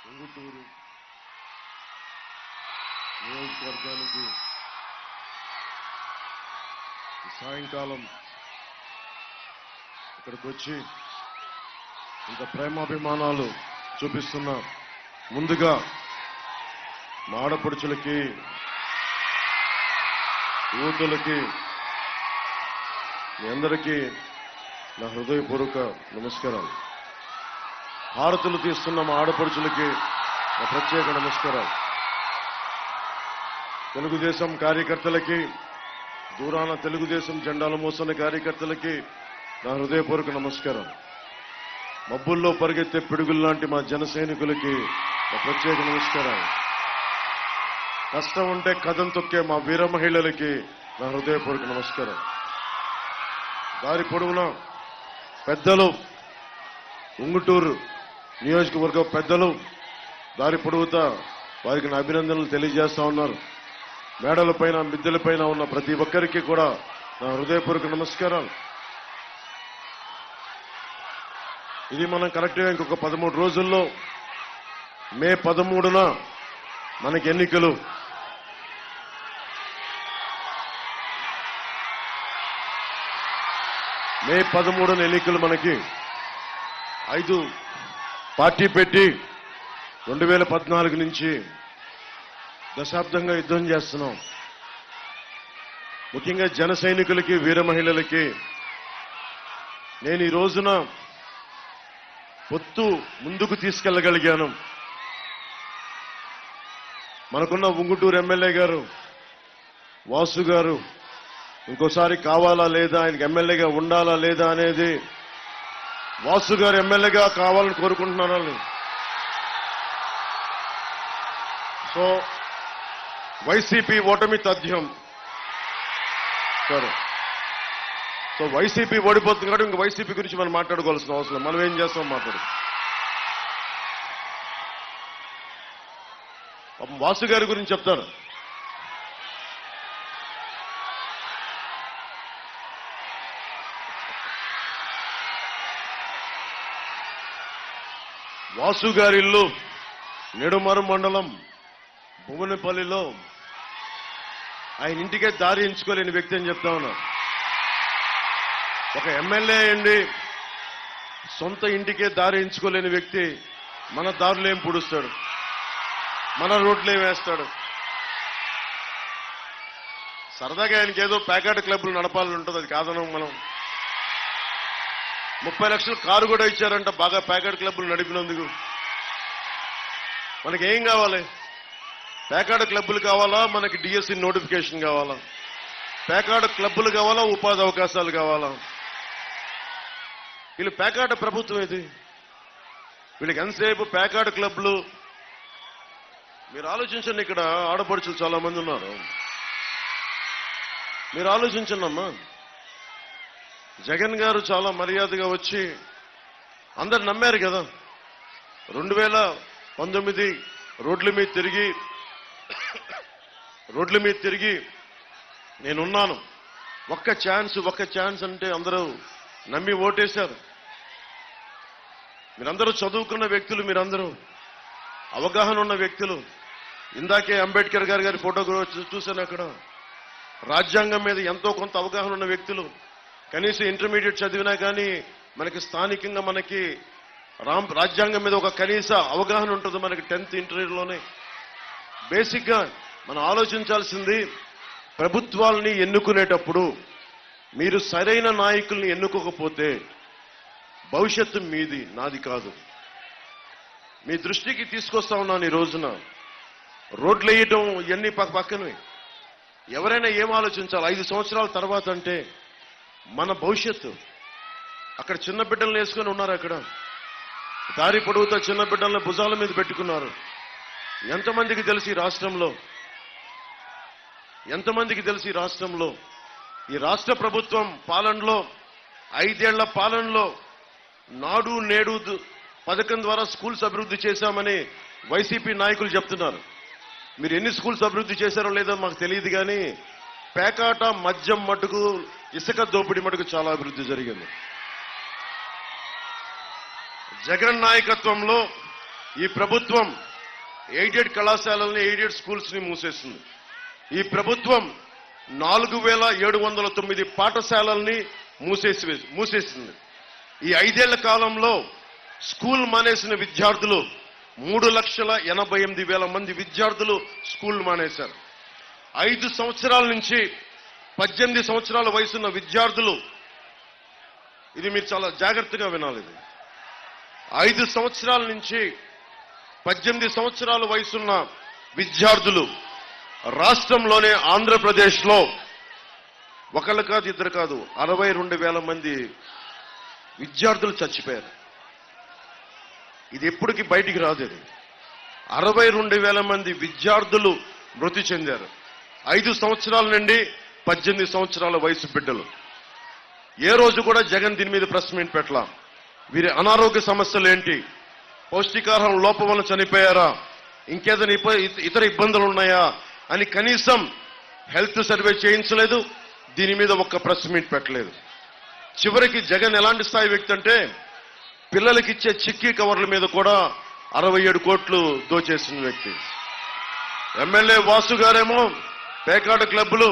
ఉంగుటూరు నియోజకవర్గానికి సాయంకాలం ఇక్కడికి వచ్చి ఇంత ప్రేమాభిమానాలు చూపిస్తున్న ముందుగా మా ఆడపడుచులకి యువతులకి మీ అందరికీ నా హృదయపూర్వక నమస్కారాలు. హారతులు తీస్తున్న మా ఆడపడుచులకి నా ప్రత్యేక నమస్కారాలు. తెలుగుదేశం కార్యకర్తలకి, దూరాన తెలుగుదేశం జెండాలు మోస్తున్న కార్యకర్తలకి నా హృదయపూర్వక నమస్కారం. మబ్బుల్లో పరిగెత్తే పిడుగుల్లాంటి మా జన సైనికులకి నా ప్రత్యేక నమస్కారాలు. కష్టం ఉంటే కథం తొక్కే మా వీర మహిళలకి నా హృదయపూర్వక నమస్కారం. దారి పొడవునా పెద్దలు, ఉంగుటూరు నియోజకవర్గ పెద్దలు దారి పొడవుతా వారికి నా అభినందనలు తెలియజేస్తా ఉన్నారు. మేడలపైన మిద్దెలపైన ఉన్న ప్రతి ఒక్కరికి కూడా నా హృదయపూర్వక నమస్కారాలు. ఇది మనం కరెక్ట్గా ఇంకొక 13 రోజుల్లో మే 13న మనకి ఎన్నికలు. మే 13న ఎన్నికలు. మనకి 5 పార్టీ పెట్టి 2014 నుంచి దశాబ్దంగా యుద్ధం చేస్తున్నాం. ముఖ్యంగా జన సైనికులకి, వీర మహిళలకి నేను ఈ రోజున పొత్తు ముందుకు తీసుకెళ్లగలిగాను. మనకున్న ఉంగుటూరు ఎమ్మెల్యే గారు వాసు గారు ఇంకోసారి కావాలా లేదా, ఆయనకి ఎమ్మెల్యేగా ఉండాలా లేదా అనేది వాసు గారు ఎమ్మెల్యేగా కావాలని కోరుకుంటున్నాను. సో వైసీపీ ఓటమి తథ్యం. సరే, సో వైసీపీ ఓడిపోతుంది కాబట్టి ఇంక వైసీపీ గురించి మనం మాట్లాడుకోవాల్సిన అవసరం. మనం ఏం చేస్తాం మాట్లాడు. వాసు గారి గురించి చెప్తాను. వాసు గారి ఇల్లు నెడుమరు మండలం భువనపల్లిలో. ఆయన ఇంటికే దారి ఎంచుకోలేని వ్యక్తి అని చెప్తా ఉన్నా. ఒక ఎమ్మెల్యే అండి, సొంత ఇంటికే దారి ఎంచుకోలేని వ్యక్తి మన దారులు ఏం పుడుస్తాడు, మన రోడ్లు ఏం వేస్తాడు. సరదాగా ఆయనకి ఏదో ప్యాకెట్ క్లబ్లు నడపాలని ఉంటుంది, అది కాదనం మనం. 30 లక్షలు కారు కూడా ఇచ్చారంట బాగా ప్యాకెట్ క్లబ్లు నడిపినందుకు. మనకి ఏం కావాలి? ప్యాకెట్ క్లబ్లు కావాలా, మనకి డిఎస్సి నోటిఫికేషన్ కావాలా? ప్యాకెట్ క్లబ్లు కావాలా, ఉపాధి అవకాశాలు కావాలా? వీళ్ళు ప్యాకెట్ ప్రభుత్వం ఇది. వీళ్ళకి ఎంతసేపు ప్యాకెట్ క్లబ్లు. మీరు ఆలోచించండి, ఇక్కడ ఆడపడుచులు చాలా మంది ఉన్నారు. మీరు ఆలోచించండి అమ్మా. జగన్ గారు చాలా మర్యాదగా వచ్చి అందరు నమ్మారు కదా. 2019 రోడ్ల మీద తిరిగి నేనున్నాను, ఒక్క ఛాన్స్ అంటే అందరూ నమ్మి ఓటేశారు. మీరందరూ చదువుకున్న వ్యక్తులు, మీరందరూ అవగాహన ఉన్న వ్యక్తులు. ఇందాకే అంబేద్కర్ గారి ఫోటో చూశాను అక్కడ. రాజ్యాంగం మీద ఎంతో కొంత అవగాహన ఉన్న వ్యక్తులు. కనీసం ఇంటర్మీడియట్ చదివినా కానీ మనకి స్థానికంగా మనకి రాజ్యాంగం మీద ఒక కనీస అవగాహన ఉంటుంది మనకి 10th ఇంటర్లోనే. బేసిక్గా మనం ఆలోచించాల్సింది, ప్రభుత్వాలని ఎన్నుకునేటప్పుడు మీరు సరైన నాయకుల్ని ఎన్నుకోకపోతే భవిష్యత్తు మీది, నాది కాదు. మీ దృష్టికి తీసుకొస్తా ఉన్నాను ఈ రోజున. రోడ్లు వేయటం ఇవన్నీ పక్కనే. ఎవరైనా ఏం ఆలోచించాలి 5 సంవత్సరాల తర్వాత అంటే మన భవిష్యత్తు. అక్కడ చిన్న బిడ్డలను వేసుకొని ఉన్నారు. అక్కడ దారి పొడవుతో చిన్న బిడ్డలను భుజాల మీద పెట్టుకున్నారు. ఎంతమందికి తెలిసి ఈ రాష్ట్రంలో ఈ రాష్ట్ర ప్రభుత్వం పాలనలో 5 ఏళ్ల పాలనలో నాడు నేడు పథకం ద్వారా స్కూల్స్ అభివృద్ధి చేశామని వైసీపీ నాయకులు చెప్తున్నారు. మీరు ఎన్ని స్కూల్స్ అభివృద్ధి చేశారో లేదో మాకు తెలియదు, కానీ పేకాట, మద్యం మటుకు, ఇసుక దోపిడీ మటుకు చాలా అభివృద్ధి జరిగింది. జగన్ నాయకత్వంలో ఈ ప్రభుత్వం ఎయిడెడ్ కళాశాలల్ని, ఎయిడెడ్ స్కూల్స్ ని మూసేస్తుంది. ఈ ప్రభుత్వం 4709 పాఠశాలల్ని మూసేసింది. ఈ 5 ఏళ్ల కాలంలో స్కూల్ మానేసిన విద్యార్థులు 3,88,000 మంది విద్యార్థులు స్కూల్ మానేశారు. 5 సంవత్సరాల నుంచి 18 సంవత్సరాల వయసున్న విద్యార్థులు, ఇది మీరు చాలా జాగ్రత్తగా వినాలి, 5 సంవత్సరాల నుంచి 18 సంవత్సరాల వయసున్న విద్యార్థులు రాష్ట్రంలోనే ఆంధ్రప్రదేశ్లో ఒకళ్ళు కాదు, ఇద్దరు కాదు, 62,000 మంది విద్యార్థులు చచ్చిపోయారు. ఇది ఎప్పటికీ బయటికి రాదు. ఇది 62,000 మంది విద్యార్థులు మృతి చెందారు. 5 సంవత్సరాల నుండి 18 సంవత్సరాల వయసు బిడ్డలు. ఏ రోజు కూడా జగన్ దీని మీద ప్రెస్ మీట్ పెట్టలా. వీరి అనారోగ్య సమస్యలు ఏంటి, పౌష్టికాహారం లోపం వల్ల చనిపోయారా, ఇంకేదైనా ఇతర ఇబ్బందులు ఉన్నాయా అని కనీసం హెల్త్ సర్వే చేయించలేదు. దీని మీద ఒక్క ప్రెస్ మీట్ పెట్టలేదు. చివరికి జగన్ ఎలాంటి స్థాయి వ్యక్తి అంటే పిల్లలకి ఇచ్చే చిక్కీ కవర్ల మీద కూడా 67 కోట్లు దోచేసిన వ్యక్తి. ఎమ్మెల్యే వాసు గారేమో పేకాట క్లబ్లు,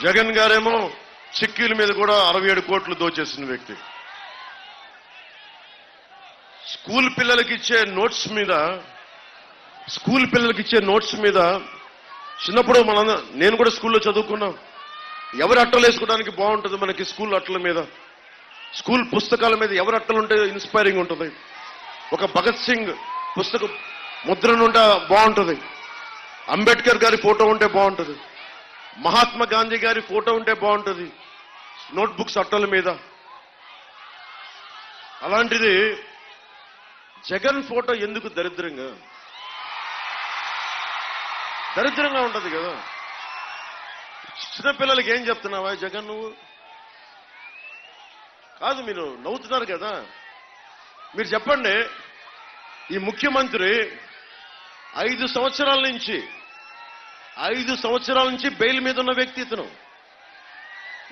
జగన్ గారేమో చిక్కీల మీద కూడా 67 కోట్లు దోచేసిన వ్యక్తి. స్కూల్ పిల్లలకి ఇచ్చే నోట్స్ మీద చిన్నప్పుడు నేను కూడా స్కూల్లో చదువుకున్నాం. ఎవరి అట్టలు వేసుకోవడానికి బాగుంటుంది మనకి స్కూల్ అట్టల మీద, స్కూల్ పుస్తకాల మీద ఎవరి అట్టలు ఉంటే ఇన్స్పైరింగ్ ఉంటుంది. ఒక భగత్ సింగ్ పుస్తకం ముద్రను ఉంటే బాగుంటుంది, అంబేద్కర్ గారి ఫోటో ఉంటే బాగుంటుంది, మహాత్మా గాంధీ గారి ఫోటో ఉంటే బాగుంటుంది నోట్బుక్స్ అట్టల మీద. అలాంటిది జగన్ ఫోటో ఎందుకు దరిద్రంగా ఉంటుంది కదా. చిన్నపిల్లలకి ఏం చెప్తున్నావా జగన్ నువ్వు? కాదు, మీరు నవ్వుతున్నారు కదా. మీరు చెప్పండి, ఈ ముఖ్యమంత్రి 5 సంవత్సరాల నుంచి బెయిల్ మీద ఉన్న వ్యక్తి ఇతను.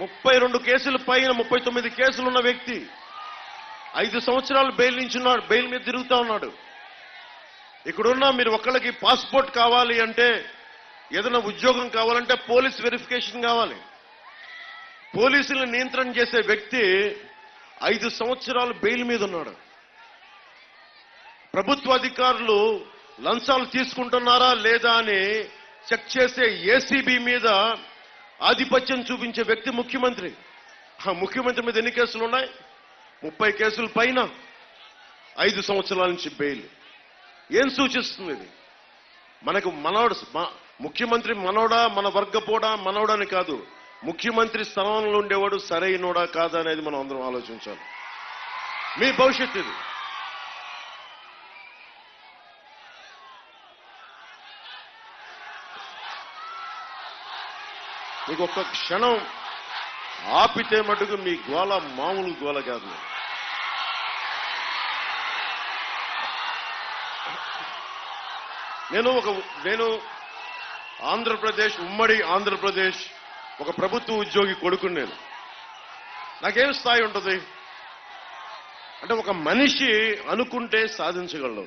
32 కేసుల పైన 39 కేసులు ఉన్న వ్యక్తి 5 సంవత్సరాలు బెయిల్ మీద తిరుగుతా ఉన్నాడు. ఇక్కడున్న మీరు ఒక్కళ్ళకి పాస్పోర్ట్ కావాలి అంటే, ఏదైనా ఉద్యోగం కావాలంటే పోలీస్ వెరిఫికేషన్ కావాలి. పోలీసులను నియంత్రణ చేసే వ్యక్తి 5 సంవత్సరాలు బెయిల్ మీద ఉన్నాడు. ప్రభుత్వ అధికారులు లంచాలు తీసుకుంటున్నారా లేదా అని చెక్ చేసే ఏసీబీ మీద ఆధిపత్యం చూపించే వ్యక్తి ముఖ్యమంత్రి. ఆ ముఖ్యమంత్రి మీద ఎన్ని కేసులు ఉన్నాయి? 30 కేసుల పైన 5 సంవత్సరాల నుంచి బెయిల్. ఏం సూచిస్తుంది ఇది? మనకు ముఖ్యమంత్రి మనోడా, మన వర్గపోడా, మనోడా అని కాదు, ముఖ్యమంత్రి స్థానంలో ఉండేవాడు సరైనోడా కాదా అనేది మనం అందరం ఆలోచించాలి. మీ భవిష్యత్తు ఇది. మీకు ఒక్క క్షణం ఆపితే మటుకు మీ గోల మామూలు గోల కాదు. నేను ఆంధ్రప్రదేశ్, ఉమ్మడి ఆంధ్రప్రదేశ్ ఒక ప్రభుత్వ ఉద్యోగి కొడుకుని. నేను నాకేం స్థాయి ఉంటుంది అంటే, ఒక మనిషి అనుకుంటే సాధించగలడు.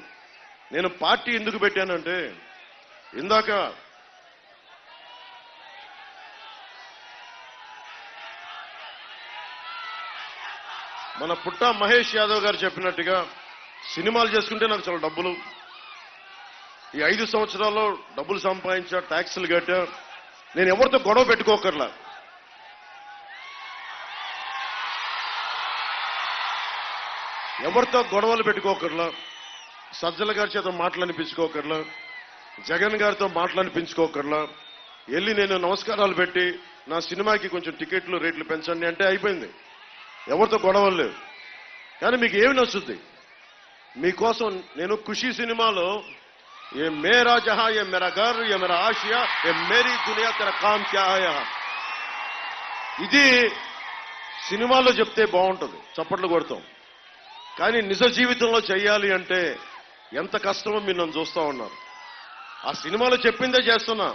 నేను పార్టీ ఎందుకు పెట్టానంటే, ఇందాక మన పుట్ట మహేష్ యాదవ్ గారు చెప్పినట్టుగా సినిమాలు చేసుకుంటే నాకు చాలా డబ్బులు, ఈ 5 సంవత్సరాల్లో డబ్బులు సంపాదించా, ట్యాక్సులు కట్టా, నేను ఎవరితో గొడవ పెట్టుకోకర్లా. ఎవరితో గొడవలు పెట్టుకోకర్లా, సజ్జల గారి చేత మాటలనిపించుకోకర్లా, జగన్ గారితో మాటలనిపించుకోకర్లా. వెళ్ళి నేను నమస్కారాలు పెట్టి నా సినిమాకి కొంచెం టికెట్లు రేట్లు పెంచండి అంటే అయిపోయింది. ఎవరితో గొడవలు లేవు. కానీ మీకు ఏమి నచ్చుద్ది? మీకోసం నేను ఖుషీ సినిమాలో ये मेरा जहां, ये मेरा घर, ये मेरा आशिया, ये मेरी दुनिया, तेरा काम क्या है, ఇది సినిమాలో చెప్తే బాగుంటుంది, చప్పట్లు కొడతాం. కానీ నిజ జీవితంలో చేయాలి అంటే ఎంత కష్టమో మీరు నన్ను చూస్తూ ఉన్నారు. ఆ సినిమాలో చెప్పిందే చేస్తున్నా.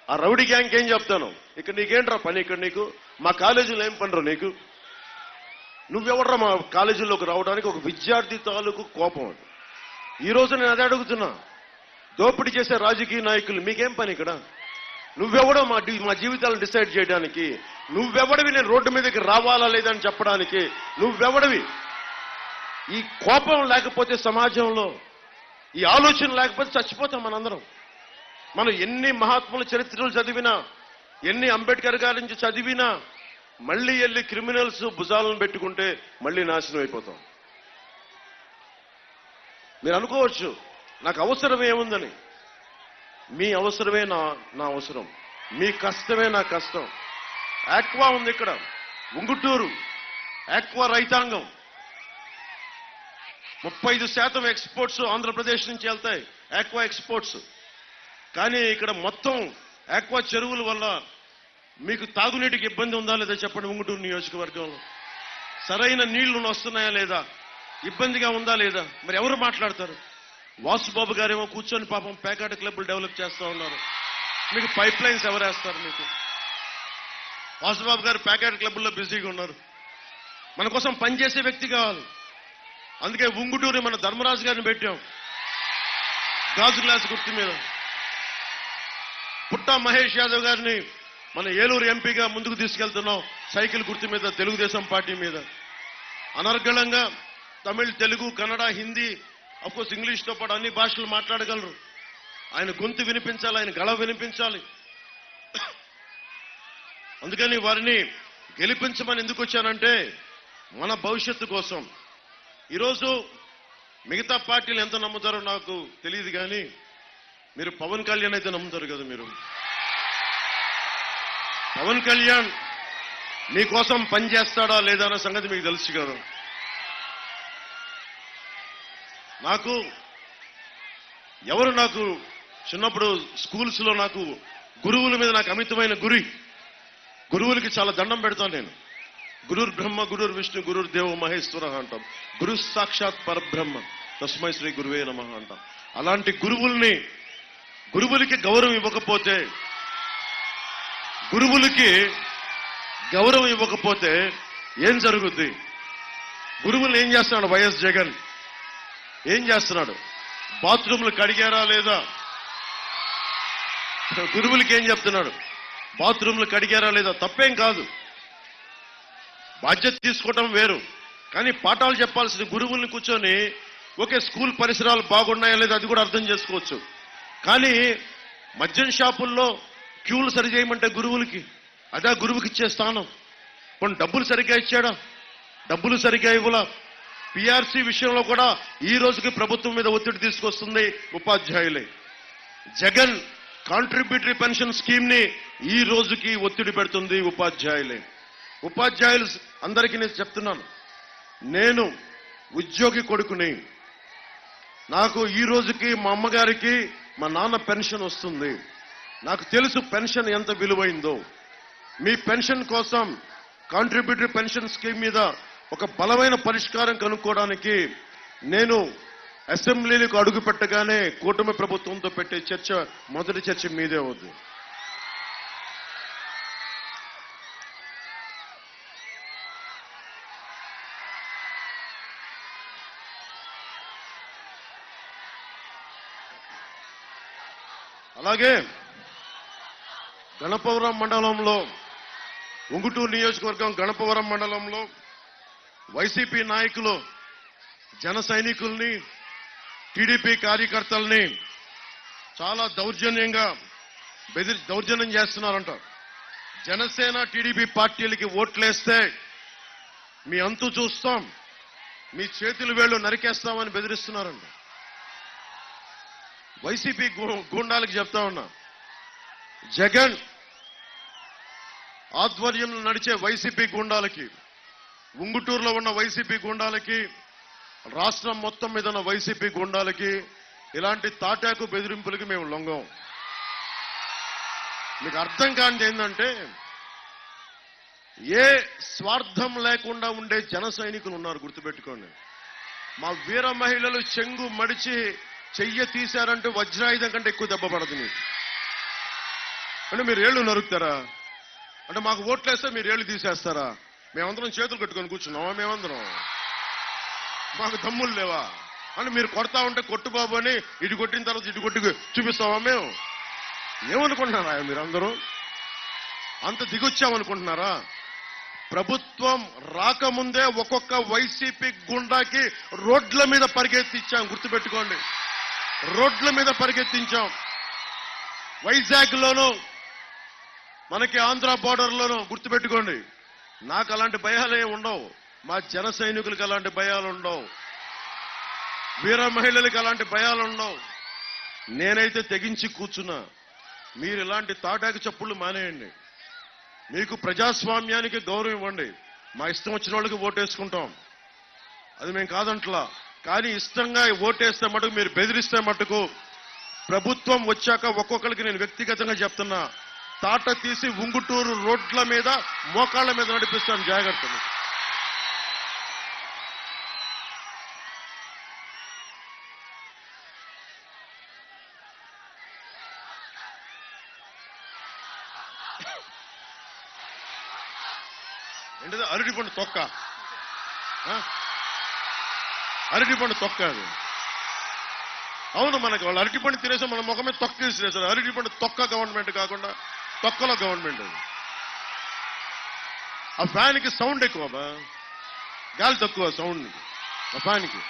ఆ రౌడీ గ్యాంగ్ ఏం చెప్తాను, ఇక్కడ నీకేంట్రా పని, ఇక్కడ నీకు మా కాలేజీలో ఏం పనిరా నీకు, నువ్వెవడరా మా కాలేజీలోకి రావడానికి? ఒక విద్యార్థి తాలూకు కోపం అది. ఈ రోజు నేను అదే అడుగుతున్నా, దోపిడీ చేసే రాజకీయ నాయకులు మీకేం పని ఇక్కడ? నువ్వెవడో మా జీవితాలను డిసైడ్ చేయడానికి? నువ్వెవడివి నేను రోడ్డు మీదకి రావాలా లేదని చెప్పడానికి? నువ్వెవడివి? ఈ కోపం లేకపోతే సమాజంలో, ఈ ఆలోచన లేకపోతే చచ్చిపోతాం మనందరం. మనం ఎన్ని మహాత్ముల చరిత్రలు చదివినా, ఎన్ని అంబేద్కర్ గారి నుంచి చదివినా, మళ్ళీ వెళ్ళి క్రిమినల్స్ భుజాలను పెట్టుకుంటే మళ్ళీ నాశనం అయిపోతాం. మీరు అనుకోవచ్చు నాకు అవసరం ఏముందని. మీ అవసరమే నా అవసరం, మీ కష్టమే నా కష్టం. ఆక్వా ఉంది ఇక్కడ, ఉంగుటూరు ఆక్వా రైతాంగం 35% ఎక్స్పోర్ట్స్ ఆంధ్రప్రదేశ్ నుంచి వెళ్తాయి, ఆక్వా ఎక్స్పోర్ట్స్. కానీ ఇక్కడ మొత్తం ఆక్వా చెరువుల వల్ల మీకు తాగునీటికి ఇబ్బంది ఉందా లేదా చెప్పండి? ఉంగుటూరు నియోజకవర్గంలో సరైన నీళ్లు వస్తున్నాయా లేదా? ఇబ్బందిగా ఉందా లేదా? మరి ఎవరు మాట్లాడతారు? వాసుబాబు గారేమో కూర్చొని పాపం ప్యాకెట్ క్లబ్లు డెవలప్ చేస్తా ఉన్నారు. మీకు పైప్ లైన్స్ ఎవరు వేస్తారు? మీకు వాసుబాబు గారు ప్యాకెట్ క్లబ్లో బిజీగా ఉన్నారు. మన కోసం పనిచేసే వ్యక్తి కావాలి. అందుకే ఉంగుటూరి మన ధర్మరాజు గారిని పెట్టాం గాజు గ్లాస్ గుర్తు మీద. పుట్టా మహేష్ యాదవ్ గారిని మన ఏలూరు ఎంపీగా ముందుకు తీసుకెళ్తున్నాం సైకిల్ గుర్తు మీద, తెలుగుదేశం పార్టీ మీద. అనర్గళంగా తమిళ్, తెలుగు, కన్నడ, హిందీ, అఫ్కోర్స్ ఇంగ్లీష్తో పాటు అన్ని భాషలు మాట్లాడగలరు. ఆయన గొంతు వినిపించాలి, ఆయన గళ వినిపించాలి. అందుకని వారిని గెలిపించమని ఎందుకు వచ్చానంటే మన భవిష్యత్తు కోసం. ఈరోజు మిగతా పార్టీలు ఎంత నమ్ముతారో నాకు తెలియదు, కానీ మీరు పవన్ కళ్యాణ్ అయితే నమ్ముతారు కదా. మీరు పవన్ కళ్యాణ్ మీకోసం పనిచేస్తాడా లేదా అన్న సంగతి మీకు తెలుసు కదా. నాకు చిన్నప్పుడు స్కూల్స్ లో నాకు గురువుల మీద నాకు అమితమైన గురువులకి చాలా దండం పెడతాను నేను. గురుర్ బ్రహ్మ, గురుర్ విష్ణు, గురుర్ దేవ మహేశ్వర అంటాం. గురు సాక్షాత్ పరబ్రహ్మ తస్మై శ్రీ గురువే నమః అంటాం. అలాంటి గురువులకి గౌరవం ఇవ్వకపోతే ఏం జరుగుద్ది? గురువులు ఏం చేస్తున్నాడు వైఎస్ జగన్? ఏం చేస్తున్నాడు? బాత్రూమ్లు కడిగారా లేదా? గురువులకి ఏం చెప్తున్నాడు? బాత్రూమ్లు కడిగారా లేదా? తప్పేం కాదు, బాధ్యత తీసుకోవటం వేరు. కానీ పాఠాలు చెప్పాల్సిన గురువుల్ని కూర్చొని ఓకే స్కూల్ పరిసరాలు బాగున్నాయా లేదా అది కూడా అర్థం చేసుకోవచ్చు. కానీ మద్యం షాపుల్లో క్యూలు సరి చేయమంటే గురువులకి అదే గురువుకి ఇచ్చే స్థానం. కొన్ని డబ్బులు సరిగ్గా ఇచ్చాడా? డబ్బులు సరిగ్గా ఇవ్వలా. పిఆర్సీ విషయంలో కూడా ఈ రోజుకి ప్రభుత్వం మీద ఒత్తిడి తీసుకొస్తుంది ఉపాధ్యాయులే. జగన్ కాంట్రిబ్యూటరీ పెన్షన్ స్కీమ్ ని ఈ రోజుకి ఒత్తిడి పెడుతుంది ఉపాధ్యాయులే. ఉపాధ్యాయులు అందరికీ నేను చెప్తున్నాను, నేను ఉద్యోగి కొడుకుని. నాకు ఈ రోజుకి మా అమ్మగారికి మా నాన్న పెన్షన్ వస్తుంది. నాకు తెలుసు పెన్షన్ ఎంత విలువైందో. మీ పెన్షన్ కోసం కాంట్రిబ్యూటరీ పెన్షన్ స్కీమ్ మీద ఒక బలమైన పరిష్కారం కనుక్కోవడానికి నేను అసెంబ్లీలకు అడుగు పెట్టగానే కూటమి ప్రభుత్వంతో పెట్టే చర్చ మొదటి చర్చ మీదే అవుతుంది. అలాగే గణపవరం మండలంలో, ఉంగుటూరు నియోజకవర్గం గణపవరం మండలంలో వైసీపీ నాయకులు జన సైనికుల్ని, టీడీపీ కార్యకర్తల్ని చాలా దౌర్జన్యం చేస్తున్నారంట. జనసేన టీడీపీ పార్టీలకి ఓట్లేస్తే మీ అంతు చూస్తాం, మీ చేతులు వేళ్లు నరికేస్తామని బెదిరిస్తున్నారంట. వైసీపీ గూండాలకు చెప్తా ఉన్నా, జగన్ ఆధ్వర్యంలో నడిచే వైసీపీ గూండాలకి, ఉంగుటూరులో ఉన్న వైసీపీ గూండాలకి, రాష్ట్రం మొత్తం మీద ఉన్న వైసీపీ గూండాలకి ఇలాంటి తాటాకు బెదిరింపులకి మేము లొంగం. మీకు అర్థం కానిది ఏంటంటే, ఏ స్వార్థం లేకుండా ఉండే జన సైనికులు ఉన్నారు, గుర్తుపెట్టుకోండి. మా వీర మహిళలు చెంగు మడిచి చెయ్య తీశారంటే వజ్రాయుధం కంటే ఎక్కువ దెబ్బ పడదు మీకు. అంటే మీరు ఏళ్ళు నరుకుతారా? అంటే మాకు ఓట్లేస్తే మీరు ఏళ్ళు తీసేస్తారా? మేమందరం చేతులు కట్టుకొని కూర్చున్నామా? మేమందరం మాకు దమ్ములు లేవా? అని మీరు కొడతా ఉంటే కొట్టు బాబు అని ఇటు కొట్టిన తర్వాత ఇటు కొట్టి చూపిస్తామా మేము? ఏమనుకుంటున్నారా మీరందరూ? అంత దిగొచ్చామనుకుంటున్నారా? ప్రభుత్వం రాకముందే ఒక్కొక్క వైసీపీ గుండాకి రోడ్ల మీద పరిగెత్తించాం. గుర్తుపెట్టుకోండి, రోడ్ల మీద పరిగెత్తించాం. వైజాగ్ లోను, మనకి ఆంధ్ర బోర్డర్ లోను. గుర్తుపెట్టుకోండి, నాకు అలాంటి భయాలే ఉండవు. మా జన సైనికులకు అలాంటి భయాలు ఉండవు. వీర మహిళలకు అలాంటి భయాలు ఉండవు. నేనైతే తెగించి కూర్చున్నా. మీరు ఇలాంటి తాటాకి చప్పుళ్ళు మానేయండి. మీకు ప్రజాస్వామ్యానికి గౌరవం ఇవ్వండి. మా ఇష్టం వచ్చిన వాళ్ళకి ఓటేసుకుంటాం, అది మేము కాదంట్లా. కానీ ఇష్టంగా ఓటేస్తే మటుకు, మీరు బెదిరిస్తే మటుకు, ప్రభుత్వం వచ్చాక ఒక్కొక్కరికి నేను వ్యక్తిగతంగా చెప్తున్నా, తాట తీసి ఉంగుటూరు రోడ్ల మీద మోకాళ్ల మీద నడిపిస్తాను. జాగ్రత్తలు. ఏంటిది? అరటిపండు తొక్క, అరటిపండు తొక్క అది. అవును, మనకి వాళ్ళు అరటిపండు తినేసి మన ముఖమే తొక్క తీసిరేసారు. అరటిపండు తొక్క గవర్నమెంట్ కాకుండా తొక్కలో గవర్నమెంట్ అది. ఆ ఫ్యాన్కి సౌండ్ ఎక్కువ, గాలి తక్కువ సౌండ్ ఆ ఫ్యాన్కి.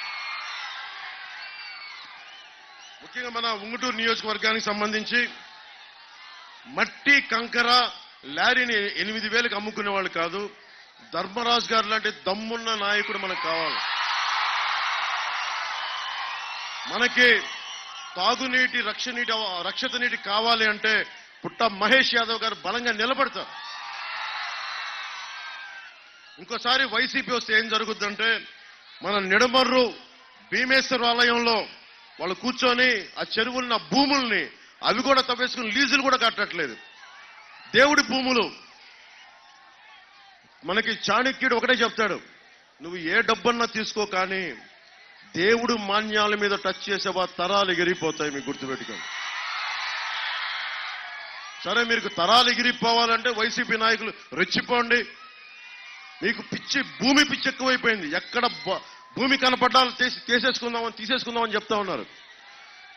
ముఖ్యంగా మన ఉంగుటూరు నియోజకవర్గానికి సంబంధించి మట్టి కంకర లారీని 8,000కి అమ్ముకునే వాళ్ళు కాదు. ధర్మరాజు గారు లాంటి దమ్మున్న నాయకుడు మనకు కావాలి. మనకి తాగునీటి, రక్షిత నీటి కావాలి అంటే పుట్ట మహేష్ యాదవ్ గారు బలంగా నిలబడతారు. ఇంకోసారి వైసీపీ వస్తే ఏం జరుగుద్దంటే, మన నిడమర్రు భీమేశ్వర ఆలయంలో వాళ్ళు కూర్చొని ఆ చెరువున్న భూముల్ని అవి కూడా తవ్వేసుకుని లీజులు కూడా కట్టట్లేదు. దేవుడి భూములు. మనకి చాణక్యుడు ఒకటే చెప్తాడు, నువ్వు ఏ డబ్బన్నా తీసుకో, కానీ దేవుడు మాన్యాల మీద టచ్ చేసేవా తరాలు ఎగిరిపోతాయి. మీకు గుర్తుపెట్టుకోండి. సరే, మీకు తరాలు ఎగిరిపోవాలంటే వైసీపీ నాయకులు రెచ్చిపోండి. మీకు భూమి పిచ్చి ఎక్కువైపోయింది. ఎక్కడ భూమి కనపడ్డా తీసేసుకుందామని చెప్తా ఉన్నారు.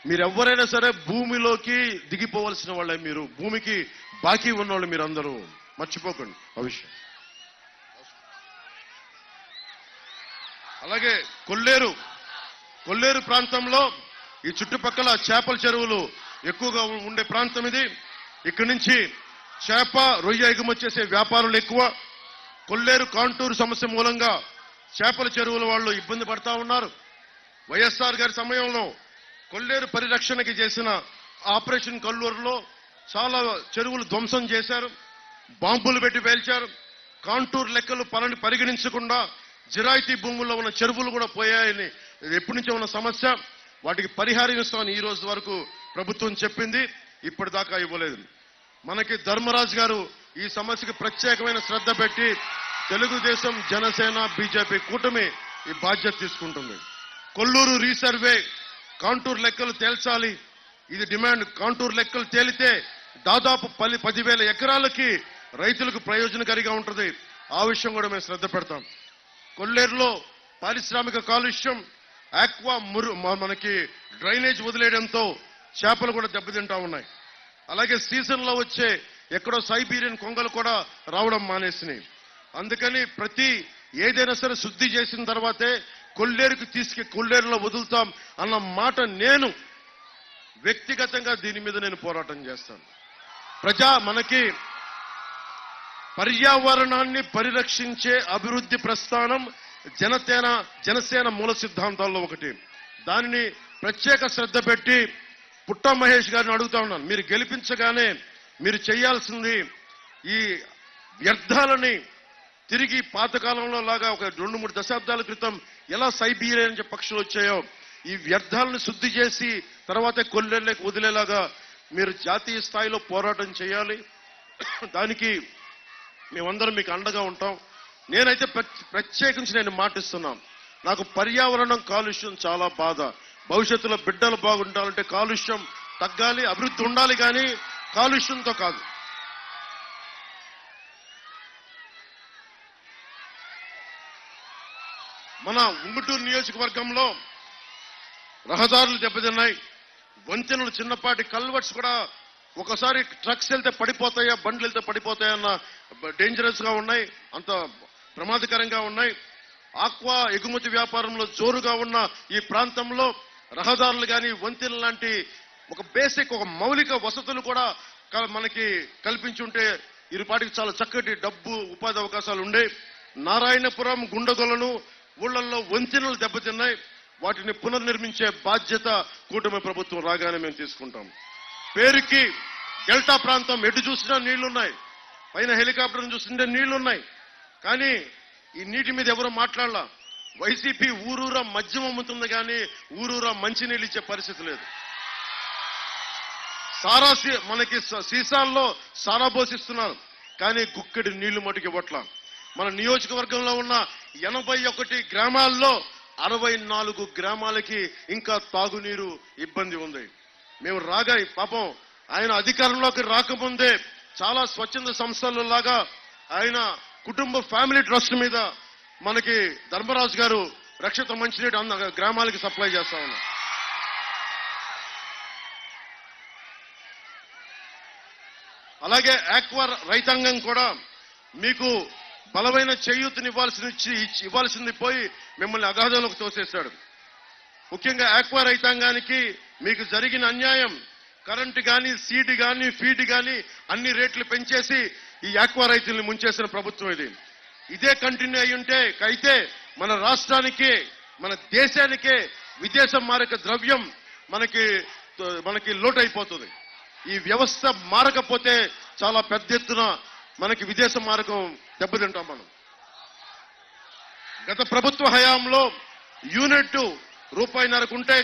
మీరు ఎవరైనా సరే భూమిలోకి దిగిపోవలసిన వాళ్ళే. మీరు భూమికి బాకీ ఉన్నవాళ్ళు మీరందరూ, మర్చిపోకండి ఆ విషయం. అలాగే కొల్లేరు ప్రాంతంలో ఈ చుట్టుపక్కల చేపల చెరువులు ఎక్కువగా ఉండే ప్రాంతం ఇది. ఇక్కడి నుంచి చేప, రొయ్య ఎగుమతి చేసే వ్యాపారులు ఎక్కువ. కొల్లేరు కాంటూరు సమస్య మూలంగా చేపల చెరువుల వాళ్ళు ఇబ్బంది పడతా ఉన్నారు. వైఎస్ఆర్ గారి సమయంలో కొల్లేరు పరిరక్షణకి చేసిన ఆపరేషన్ కల్లూరులో చాలా చెరువులు ధ్వంసం చేశారు, బాంబులు పెట్టి పేల్చారు. కాంటూరు లెక్కలు పరిగణించకుండా జిరాయితీ భూముల్లో ఉన్న చెరువులు కూడా పోయాయని ఎప్పటి నుంచో ఉన్న సమస్య. వాటికి పరిహారం ఇస్తామని ఈ రోజు వరకు ప్రభుత్వం చెప్పింది, ఇప్పటిదాకా ఇవ్వలేదు. మనకి ధర్మరాజు గారు ఈ సమస్యకి ప్రత్యేకమైన శ్రద్ధ పెట్టి తెలుగుదేశం, జనసేన, బీజేపీ కూటమి ఈ బాధ్యత తీసుకుంటుంది. కొల్లూరు రీసర్వే, కాంటూరు లెక్కలు తేల్చాలి, ఇది డిమాండ్. కాంటూరు లెక్కలు తేలితే దాదాపు 10,000 ఎకరాలకి రైతులకు ప్రయోజనకారిగా ఉంటుంది. ఆ విషయం కూడా మేము శ్రద్ధ పెడతాం. కొల్లేరులో పారిశ్రామిక కాలుష్యం, ఆక్వా మనకి డ్రైనేజ్ వదిలేయడంతో చేపలు కూడా దెబ్బతింటా ఉన్నాయి. అలాగే సీజన్ లో వచ్చే ఎక్కడో సైబీరియన్ కొంగలు కూడా రావడం మానేసినాయి. అందుకని ఏదైనా సరే శుద్ధి చేసిన తర్వాతే కొల్లేరులో వదులుతాం అన్న మాట. నేను వ్యక్తిగతంగా దీని మీద నేను పోరాటం చేస్తాను. మనకి పర్యావరణాన్ని పరిరక్షించే అభివృద్ధి ప్రస్థానం జనసేన మూల సిద్ధాంతాల్లో ఒకటి. దానిని ప్రత్యేక శ్రద్ధ పెట్టి పుట్ట మహేష్ గారిని అడుగుతా ఉన్నాను, మీరు గెలిపించగానే మీరు చేయాల్సింది ఈ వ్యర్థాలని తిరిగి పాతకాలంలో లాగా ఒక 2-3 దశాబ్దాల క్రితం ఎలా సైబీరియన్ పక్షులు వచ్చాయో ఈ వ్యర్థాలను శుద్ధి చేసి తర్వాత కొల్లేళ్ళకి వదిలేలాగా మీరు జాతీయ స్థాయిలో పోరాటం చేయాలి. దానికి మేమందరం మీకు అండగా ఉంటాం. నేనైతే ప్రత్యేకించి నేను మాటిస్తున్నాం, నాకు పర్యావరణం కాలుష్యం చాలా బాధ. భవిష్యత్తులో బిడ్డలు బాగుండాలంటే కాలుష్యం తగ్గాలి, అభివృద్ధి ఉండాలి, కానీ కాలుష్యంతో కాదు. మన ఉంగుటూరు నియోజకవర్గంలో రహదారులు దెబ్బతిన్నాయి, వంతెనలు చిన్నపాటి కల్వర్ట్స్ కూడా ఒకసారి ట్రక్స్ వెళ్తే పడిపోతాయా, బండ్లు వెళ్తే పడిపోతాయన్న డేంజరస్ గా ఉన్నాయి, అంత ప్రమాదకరంగా ఉన్నాయి. ఆక్వా ఎగుమతి వ్యాపారంలో జోరుగా ఉన్న ఈ ప్రాంతంలో రహదారులు కానీ వంతెనలు లాంటి ఒక బేసిక్ ఒక మౌలిక వసతులు కూడా మనకి కల్పించుంటే ఇరుపాటికి చాలా చక్కటి డబ్బు ఉపాధి అవకాశాలు ఉండే. నారాయణపురం గుండగొలను ఊళ్ళల్లో వంతెనలు దెబ్బతిన్నాయి, వాటిని పునర్నిర్మించే బాధ్యత కూటమి ప్రభుత్వం రాగానే మేము తీసుకుంటాం. పేరుకి డెల్టా ప్రాంతం ఎటు చూసినా నీళ్లున్నాయి, పైన హెలికాప్టర్ చూస్తుంటే నీళ్లున్నాయి, కానీ ఈ నీటి మీద ఎవరు మాట్లాడలా. వైసీపీ ఊరూరా మద్యం అమ్ముతుంది కానీ ఊరూరా మంచినీళ్ళు ఇచ్చే పరిస్థితి లేదు. మనకి సీసాల్లో సారా పోసిస్తున్నారు, కానీ గుక్కడి నీళ్లు మటుకు ఇవ్వట్ల. మన నియోజకవర్గంలో ఉన్న 81 గ్రామాల్లో 64 గ్రామాలకి ఇంకా తాగునీరు ఇబ్బంది ఉంది. మేము పాపం ఆయన అధికారంలోకి రాకముందే చాలా స్వచ్ఛంద సంస్థల లాగా ఆయన కుటుంబ ఫ్యామిలీ ట్రస్ట్ మీద మనకి ధర్మరాజు గారు రక్షిత మంచినీటి గ్రామాలకి సప్లై చేస్తా ఉన్నారు. అలాగే ఆక్వా రైతాంగం కూడా మీకు బలమైన చేయూతని ఇవ్వాల్సింది పోయి మిమ్మల్ని అగాధంలోకి తోసేశాడు. ముఖ్యంగా ఆక్వా రైతాంగానికి మీకు జరిగిన అన్యాయం, కరెంటు కానీ, సీడ్ కానీ, ఫీడ్ కానీ అన్ని రేట్లు పెంచేసి ఈ ఆక్వా రైతుల్ని ముంచేసిన ప్రభుత్వం ఇది. ఇదే కంటిన్యూ అయితే మన రాష్ట్రానికి, మన దేశానికే విదేశ మారక ద్రవ్యం మనకి లోటైపోతుంది. ఈ వ్యవస్థ మారకపోతే చాలా పెద్ద ఎత్తున మనకి విదేశ మారకం దెబ్బతింటాం మనం. గత ప్రభుత్వ హయాంలో యూనిట్ ₹1.5 ఉంటే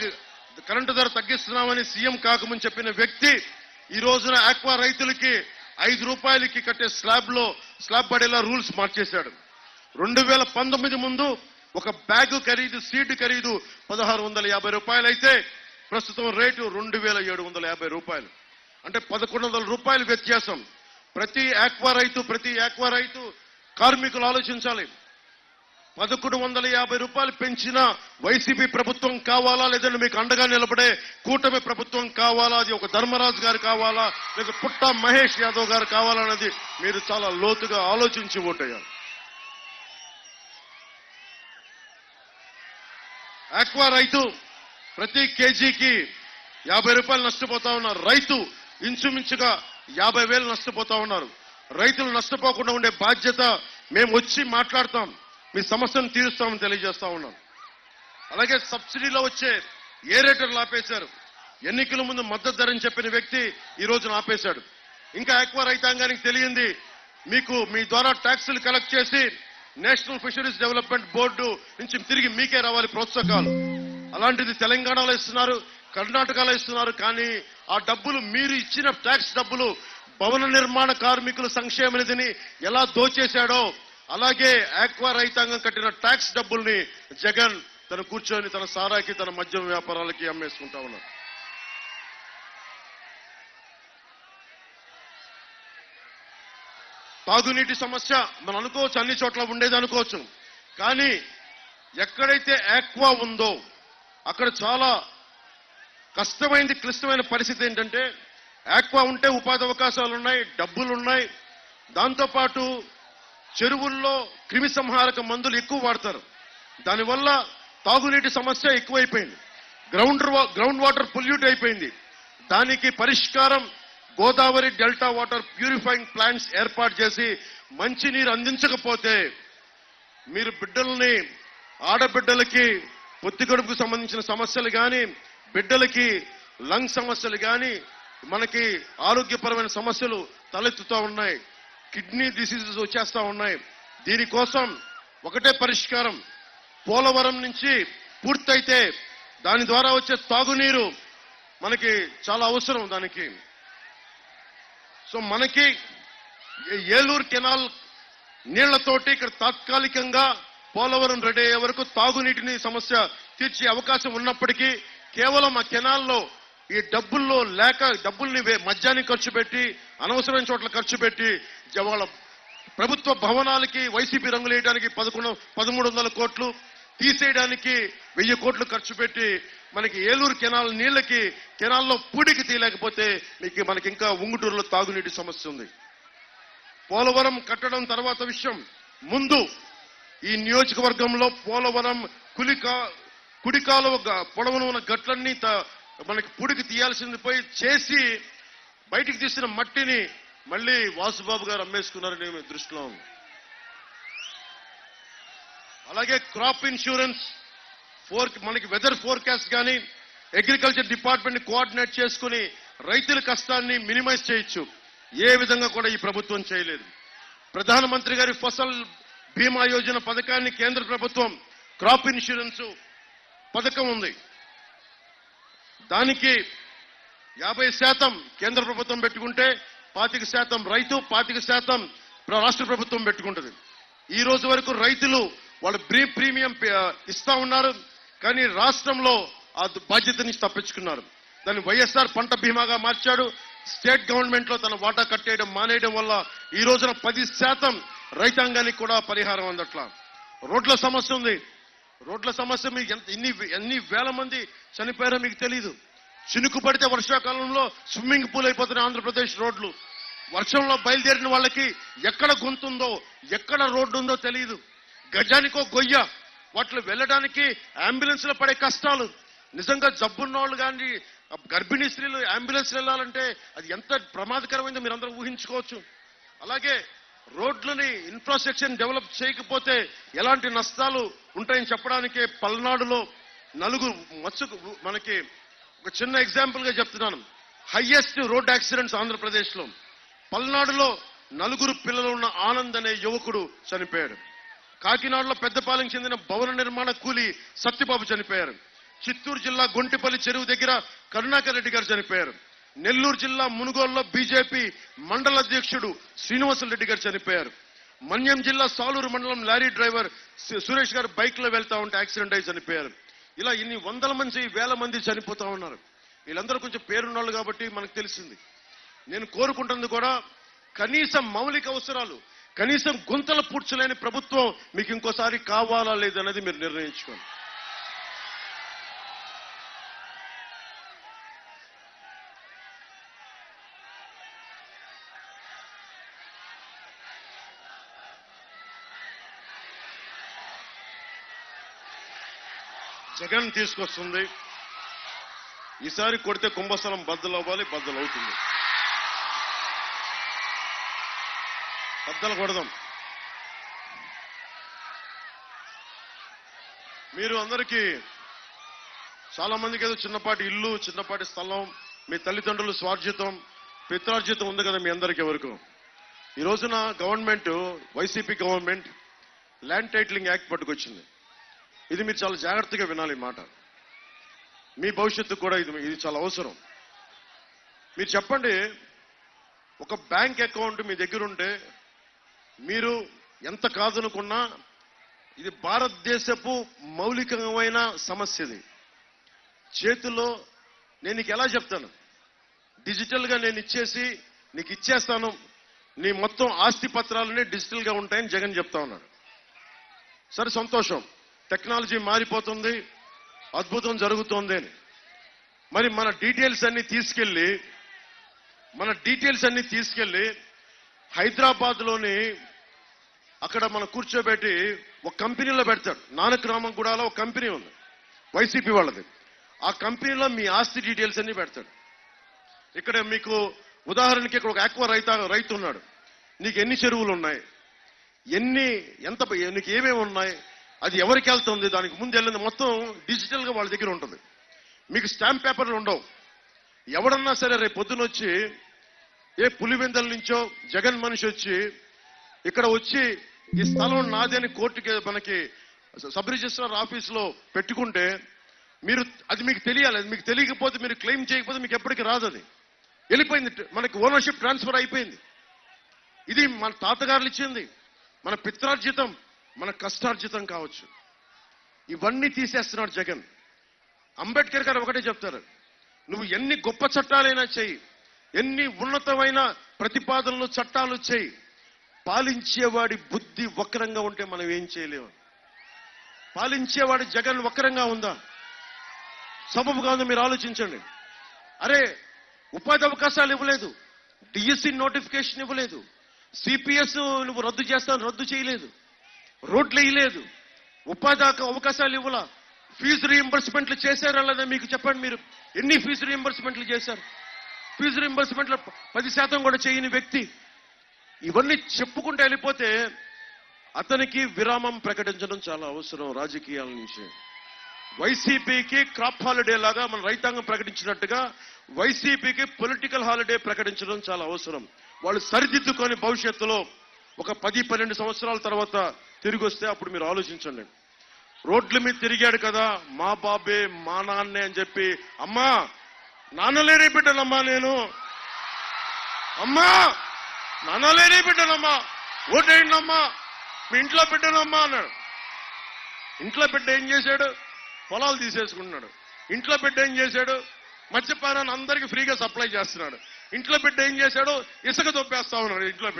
కరెంటు ధర తగ్గిస్తున్నామని సీఎం కాకముందు చెప్పిన వ్యక్తి ఈ రోజున ఆక్వా రైతులకి ₹5 కట్టే స్లాబ్ పడేలా రూల్స్ మార్చేశాడు. 2019 ముందు ఒక బ్యాగు ఖరీదు, సీడ్ ఖరీదు ₹1650 అయితే ప్రస్తుతం రేటు ₹2750. అంటే ₹1100 వ్యత్యాసం. ప్రతి ఆక్వా రైతు కార్మికులు ఆలోచించాలి. ₹1150 పెంచిన వైసీపీ ప్రభుత్వం కావాలా, లేదంటే మీకు అండగా నిలబడే కూటమి ప్రభుత్వం కావాలా, అది ఒక ధర్మరాజు గారు కావాలా, లేక పుట్ట మహేష్ యాదవ్ గారు కావాలన్నది మీరు చాలా లోతుగా ఆలోచించి ఓటేయాలి. ఆక్వా రైతు ప్రతి కేజీకి ₹50 నష్టపోతా ఉన్నారు. రైతు ఇంచుమించుగా 50,000 నష్టపోతా ఉన్నారు. రైతులు నష్టపోకుండా ఉండే బాధ్యత మేము వచ్చి మాట్లాడతాం, మీ సమస్యను తీరుస్తామని తెలియజేస్తా ఉన్నాం. అలాగే సబ్సిడీలో వచ్చే ఏరేటర్లు ఆపేశారు. ఎన్నికల ముందు మద్దతు ధరని చెప్పిన వ్యక్తి ఈ రోజున ఆపేశాడు. ఇంకా ఆక్వా రైతాంగానికి తెలియంది, మీ ద్వారా ట్యాక్సులు కలెక్ట్ చేసి నేషనల్ ఫిషరీస్ డెవలప్మెంట్ బోర్డు నుంచి తిరిగి మీకే రావాలి ప్రోత్సాహకాలు. అలాంటిది తెలంగాణలో ఇస్తున్నారు, కర్ణాటకలో ఇస్తున్నారు. కానీ ఆ డబ్బులు, మీరు ఇచ్చిన ట్యాక్స్ డబ్బులు భవన నిర్మాణ కార్మికుల సంక్షేమ నిధిని ఎలా దోచేశాడో అలాగే ఆక్వా రైతాంగం కట్టిన ట్యాక్స్ డబ్బుల్ని జగన్ తను కూర్చొని తన సారాకి, తన మద్యం వ్యాపారాలకి అమ్మేసుకుంటా ఉన్నారు. తాగునీటి సమస్య మనం అనుకోవచ్చు, అన్ని చోట్ల ఉండేది అనుకోవచ్చు. కానీ ఎక్కడైతే ఆక్వా ఉందో అక్కడ చాలా కష్టమైంది, క్లిష్టమైన పరిస్థితి ఏంటంటే, ఆక్వా ఉంటే ఉపాధి అవకాశాలు ఉన్నాయి, డబ్బులున్నాయి. దాంతోపాటు చెరువుల్లో క్రిమి సంహారక మందులు ఎక్కువ వాడతారు. దానివల్ల తాగునీటి సమస్య ఎక్కువైపోయింది. గ్రౌండ్ వాటర్ పొల్యూట్ అయిపోయింది. దానికి పరిష్కారం Godavari delta water purifying plants ఏర్పాటు చేసి మంచినీరు అందించకపోతే మీరు ఆడబిడ్డలకి పొత్తికడుపుకు సంబంధించిన సమస్యలు కానీ, బిడ్డలకి లంగ్ సమస్యలు కానీ, మనకి ఆరోగ్యపరమైన సమస్యలు తలెత్తుతూ ఉన్నాయి. కిడ్నీ డిసీజెస్ వచ్చేస్తా ఉన్నాయి. దీనికోసం ఒకటే పరిష్కారం, పోలవరం నుంచి పూర్తయితే దాని ద్వారా వచ్చే తాగునీరు మనకి చాలా అవసరం దానికి. సో మనకి ఏలూరు కెనాల్ నీళ్లతోటి ఇక్కడ తాత్కాలికంగా పోలవరం రెడీ అయ్యే వరకు తాగునీటిని సమస్య తీర్చే అవకాశం ఉన్నప్పటికీ కేవలం ఆ కెనాల్లో ఈ డబ్బుల్ని మద్యానికి ఖర్చు పెట్టి, అనవసరమైన చోట్ల ఖర్చు పెట్టి, వాళ్ళ ప్రభుత్వ భవనాలకి వైసీపీ రంగులు వేయడానికి 1300 కోట్లు, తీసేయడానికి 1000 కోట్లు ఖర్చు పెట్టి మనకి ఏలూరు కెనాల్ నీళ్లకి కెనాల్లో పూడికి తీయలేకపోతే మనకి ఇంకా ఉంగుటూరులో తాగునీటి సమస్య ఉంది. పోలవరం కట్టడం తర్వాత విషయం. ముందు ఈ నియోజకవర్గంలో పోలవరం కుడి కాలువ పొడవున ఉన్న గట్లన్నీ మనకి పూడికి తీయాల్సింది పోయి చేసి బయటికి తీసిన మట్టిని మళ్ళీ వాసుబాబు గారు అమ్మేసుకున్నారని దృష్టిలో ఉంది. అలాగే క్రాప్ ఇన్సూరెన్స్ మనకి వెదర్ ఫోర్కాస్ట్ కానీ అగ్రికల్చర్ డిపార్ట్మెంట్ కోఆర్డినేట్ చేసుకుని రైతుల కష్టాన్ని మినిమైజ్ చేయొచ్చు. ఏ విధంగా కూడా ఈ ప్రభుత్వం చేయలేదు. ప్రధానమంత్రి గారి ఫసల్ బీమా యోజన పథకాన్ని కేంద్ర ప్రభుత్వం క్రాప్ ఇన్సూరెన్స్ పథకం ఉంది. దానికి 50% కేంద్ర ప్రభుత్వం పెట్టుకుంటే 25% రైతు 25% రాష్ట్ర ప్రభుత్వం పెట్టుకుంటుంది. ఈ రోజు వరకు రైతులు వాళ్ళు ప్రీమియం ఇస్తా ఉన్నారు. కానీ రాష్ట్రంలో ఆ బాధ్యత నుంచి తప్పించుకున్నారు. దాన్ని వైఎస్ఆర్ పంట బీమాగా మార్చాడు. స్టేట్ గవర్నమెంట్ లో తన వాటా కట్టేయడం మానేయడం వల్ల ఈ రోజున 10% రైతాంగానికి కూడా పరిహారం అందట్లా. రోడ్ల సమస్య ఉంది. రోడ్ల సమస్య మీకు ఎన్ని వేల మంది చనిపోయారో మీకు తెలీదు. చినుకు పడితే వర్షాకాలంలో స్విమ్మింగ్ పూల్ అయిపోతున్న ఆంధ్రప్రదేశ్ రోడ్లు. వర్షంలో బయలుదేరిన వాళ్ళకి ఎక్కడ గొంతుందో ఎక్కడ రోడ్డు ఉందో తెలియదు. గజానికో గొయ్య. వాటిలో వెళ్ళడానికి అంబులెన్స్ లో పడే కష్టాలు. నిజంగా జబ్బున్న వాళ్ళు కానీ గర్భిణీ స్త్రీలు అంబులెన్స్ వెళ్ళాలంటే అది ఎంత ప్రమాదకరమైందో మీరు అందరూ ఊహించుకోవచ్చు. అలాగే రోడ్లని ఇన్ఫ్రాస్ట్రక్చర్ డెవలప్ చేయకపోతే ఎలాంటి నష్టాలు ఉంటాయని చెప్పడానికే పల్నాడులో మనకి ఒక చిన్న ఎగ్జాంపుల్ గా చెప్తున్నాను. హైయెస్ట్ రోడ్ యాక్సిడెంట్స్ ఆంధ్రప్రదేశ్ లో. పల్నాడులో 4 పిల్లలు ఉన్న ఆనంద్ అనే యువకుడు చనిపోయాడు. కాకినాడలో పెద్దపాలెంకి చెందిన భవన నిర్మాణ కూలి సత్యబాబు చనిపోయారు. చిత్తూరు జిల్లా గొంటిపల్లి చెరువు దగ్గర కరుణాకర్ రెడ్డి గారు చనిపోయారు. నెల్లూరు జిల్లా మునుగోలులో బీజేపీ మండల అధ్యక్షుడు శ్రీనివాసులు రెడ్డి గారు చనిపోయారు. మన్యం జిల్లా సాలూరు మండలం లారీ డ్రైవర్ సురేష్ గారు బైక్ లో వెళ్తా ఉంటే యాక్సిడెంట్ అయి చనిపోయారు. ఇలా ఇన్ని వందల మంది 1000 మంది చనిపోతా ఉన్నారు. వీళ్ళందరూ కొంచెం పేరున్నాళ్ళు కాబట్టి మనకు తెలిసింది. నేను కోరుకుంటుంది కూడా కనీసం మౌలిక అవసరాలు, కనీసం గుంతల పూడ్చలేని ప్రభుత్వం మీకు ఇంకోసారి కావాలా లేదనేది మీరు నిర్ణయించుకోండి. జగన్ తీసుకొస్తుంది. ఈసారి కొడితే కుంభస్థలం బద్దలవ్వాలి, బద్దలవుతుంది. బద్దలు కొడదాం. మీరు అందరికీ చాలా మందికి ఏదో చిన్నపాటి ఇల్లు, చిన్నపాటి స్థలం, మీ తల్లిదండ్రులు స్వార్జితం, పిత్రార్జితం ఉంది కదా మీ అందరికీ ఎవరికి. ఈ రోజున government, YCP government land titling act పట్టుకొచ్చింది. ఇది మీరు చాలా జాగ్రత్తగా వినాలి ఈ మాట. మీ భవిష్యత్తు కూడా ఇది చాలా అవసరం. మీరు చెప్పండి, ఒక బ్యాంక్ అకౌంట్ మీ దగ్గర ఉంటే మీరు ఎంత కాదనుకున్నా ఇది భారతదేశపు మౌలికమైన సమస్య. ఇది చేతుల్లో నేను నీకు ఎలా చెప్తాను, డిజిటల్ గా నేను నీకు ఇచ్చేస్తాను, నీ మొత్తం ఆస్తి పత్రాలనే డిజిటల్ గా ఉంటాయని జగన్ చెప్తా ఉన్నాడు. సరే, సంతోషం. టెక్నాలజీ మారిపోతుంది, అద్భుతం జరుగుతోంది అని. మరి మన డీటెయిల్స్ అన్ని తీసుకెళ్లి హైదరాబాద్ లోని అక్కడ మనం కూర్చోబెట్టి ఒక కంపెనీలో పెడతాడు. నానక్రామంగూడలో ఒక కంపెనీ ఉంది, వైసీపీ వాళ్ళది. ఆ కంపెనీలో మీ ఆస్తి డీటెయిల్స్ అన్ని పెడతాడు. ఇక్కడ మీకు ఉదాహరణకి ఇక్కడ ఒక ఆక్వా రైతు ఉన్నాడు. నీకు ఎన్ని చెరువులు ఉన్నాయి, నీకు ఏమేమి ఉన్నాయి, అది ఎవరికి వెళ్తుంది, దానికి ముందు వెళ్ళింది మొత్తం డిజిటల్ గా వాళ్ళ దగ్గర ఉంటుంది. మీకు స్టాంప్ పేపర్లు ఉండవు. ఎవడన్నా సరే రేపు పొద్దున వచ్చి ఏ పులివెందల నుంచో జగన్ మనిషి వచ్చి ఇక్కడ వచ్చి ఈ స్థలం నాది అని కోర్టుకి మనకి సబ్ రిజిస్ట్రార్ ఆఫీస్ లో పెట్టుకుంటే అది మీకు తెలియాలి. అది మీకు తెలియకపోతే, మీరు క్లెయిమ్ చేయకపోతే మీకు ఎప్పటికీ రాదు. అది వెళ్ళిపోయింది, మనకి ఓనర్షిప్ ట్రాన్స్ఫర్ అయిపోయింది. ఇది మన తాతగారులు ఇచ్చింది, మన పిత్రార్జితం, మన కష్టార్జితం కావచ్చు. ఇవన్నీ తీసేస్తున్నాడు జగన్. అంబేద్కర్ గారు ఒకటే చెప్తారు, నువ్వు ఎన్ని గొప్ప చట్టాలైనా చెయ్యి, ఎన్ని ఉన్నతమైన ప్రతిపాదనలు చట్టాలు చెయ్యి, పాలించేవాడి బుద్ధి వక్రంగా ఉంటే మనం ఏం చేయలేము. పాలించేవాడు జగన్ వక్రంగా ఉందా, సబబుగా ఉందా? మీరు ఆలోచించండి. అరే, ఉపాధి అవకాశాలు ఇవ్వలేదు, డిఎస్సి నోటిఫికేషన్ ఇవ్వలేదు, సిపిఎస్ నువ్వు రద్దు చేయలేదు, రోడ్లు వేయలేదు, ఉపాధి అవకాశాలు ఇవ్వాల, ఫీజు రీఎంబర్స్మెంట్లు చేశారా లేదా మీకు చెప్పండి. మీరు ఎన్ని ఫీజు రీఎంబర్స్మెంట్లు చేశారు? ఫీజు రీఎంబర్స్మెంట్లు 10% కూడా చేయని వ్యక్తి. ఇవన్నీ చెప్పుకుంటూ వెళ్ళిపోతే అతనికి విరామం ప్రకటించడం చాలా అవసరం రాజకీయాల నుంచి. వైసీపీకి క్రాప్ హాలిడే లాగా మన రైతాంగం ప్రకటించినట్టుగా వైసీపీకి పొలిటికల్ హాలిడే ప్రకటించడం చాలా అవసరం. వాళ్ళు సరిదిద్దుకొని భవిష్యత్తులో ఒక 10-12 సంవత్సరాల తర్వాత తిరిగి వస్తే అప్పుడు మీరు ఆలోచించండి. రోడ్ల మీద తిరిగాడు కదా, మా బాబే మా నాన్నే అని చెప్పి, అమ్మా నాన్నలేనే బిడ్డనమ్మా నేను, అమ్మా నాన్నలేనే బిడ్డనమ్మా, ఓటేయండమ్మా, మీ ఇంట్లో బిడ్డనమ్మా అన్నాడు. ఇంట్లో బిడ్డ ఏం చేశాడు? పొలాలు తీసేసుకున్నాడు. ఇంట్లో బిడ్డ ఏం చేశాడు? మద్యపానాన్ని అందరికీ ఫ్రీగా సప్లై చేస్తున్నాడు. ఇంట్లో బిడ్డ ఏం చేశాడు? ఇసుక దొబ్బేస్తా ఉన్నాడు. ఇంట్లో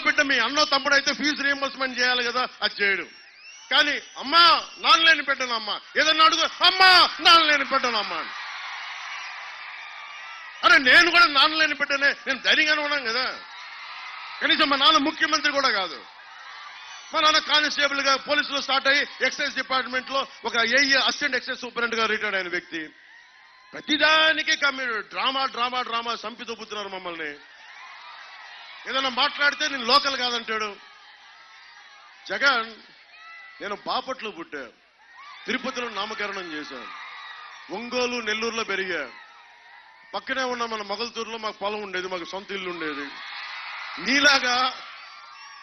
బిడ్డ మీ అన్నో తమ్ముడు అయితే ఫీజు రీఎంబర్స్మెంట్ చేయాలి కదా, అది చేయడు. కానీ అమ్మా నాన్నలేని బిడ్డనమ్మా, ఏదన్నా అడుగు, అమ్మా నాన్నలేని బిడ్డనమ్మా. అరే నేను కూడా నాన్నలేని బిడ్డనే, నేను ధైర్యంగానే ఉన్నాను కదా. కనీసం మా నాన్న ముఖ్యమంత్రి కూడా కాదు. మా నాన్న కానిస్టేబుల్ గా పోలీసులో స్టార్ట్ అయ్యి ఎక్సైజ్ డిపార్ట్మెంట్ లో ఒక అసిస్టెంట్ ఎక్సైజ్ సూపరింటెండెంట్ గా రిటైర్డ్ అయిన వ్యక్తి. ప్రతిదానికి డ్రామా సంపి దొబ్బుతున్నారు మమ్మల్ని. ఏదైనా మాట్లాడితే నేను లోకల్ కాదంటాడు. జగన్, నేను బాపట్లో పుట్టా, తిరుపతిలో నామకరణం చేశాను, ఒంగోలు నెల్లూరులో పెరిగా, పక్కనే ఉన్న మన మొగల్తూరులో మాకు పొలం ఉండేది, మాకు సొంత ఇల్లు ఉండేది. నీలాగా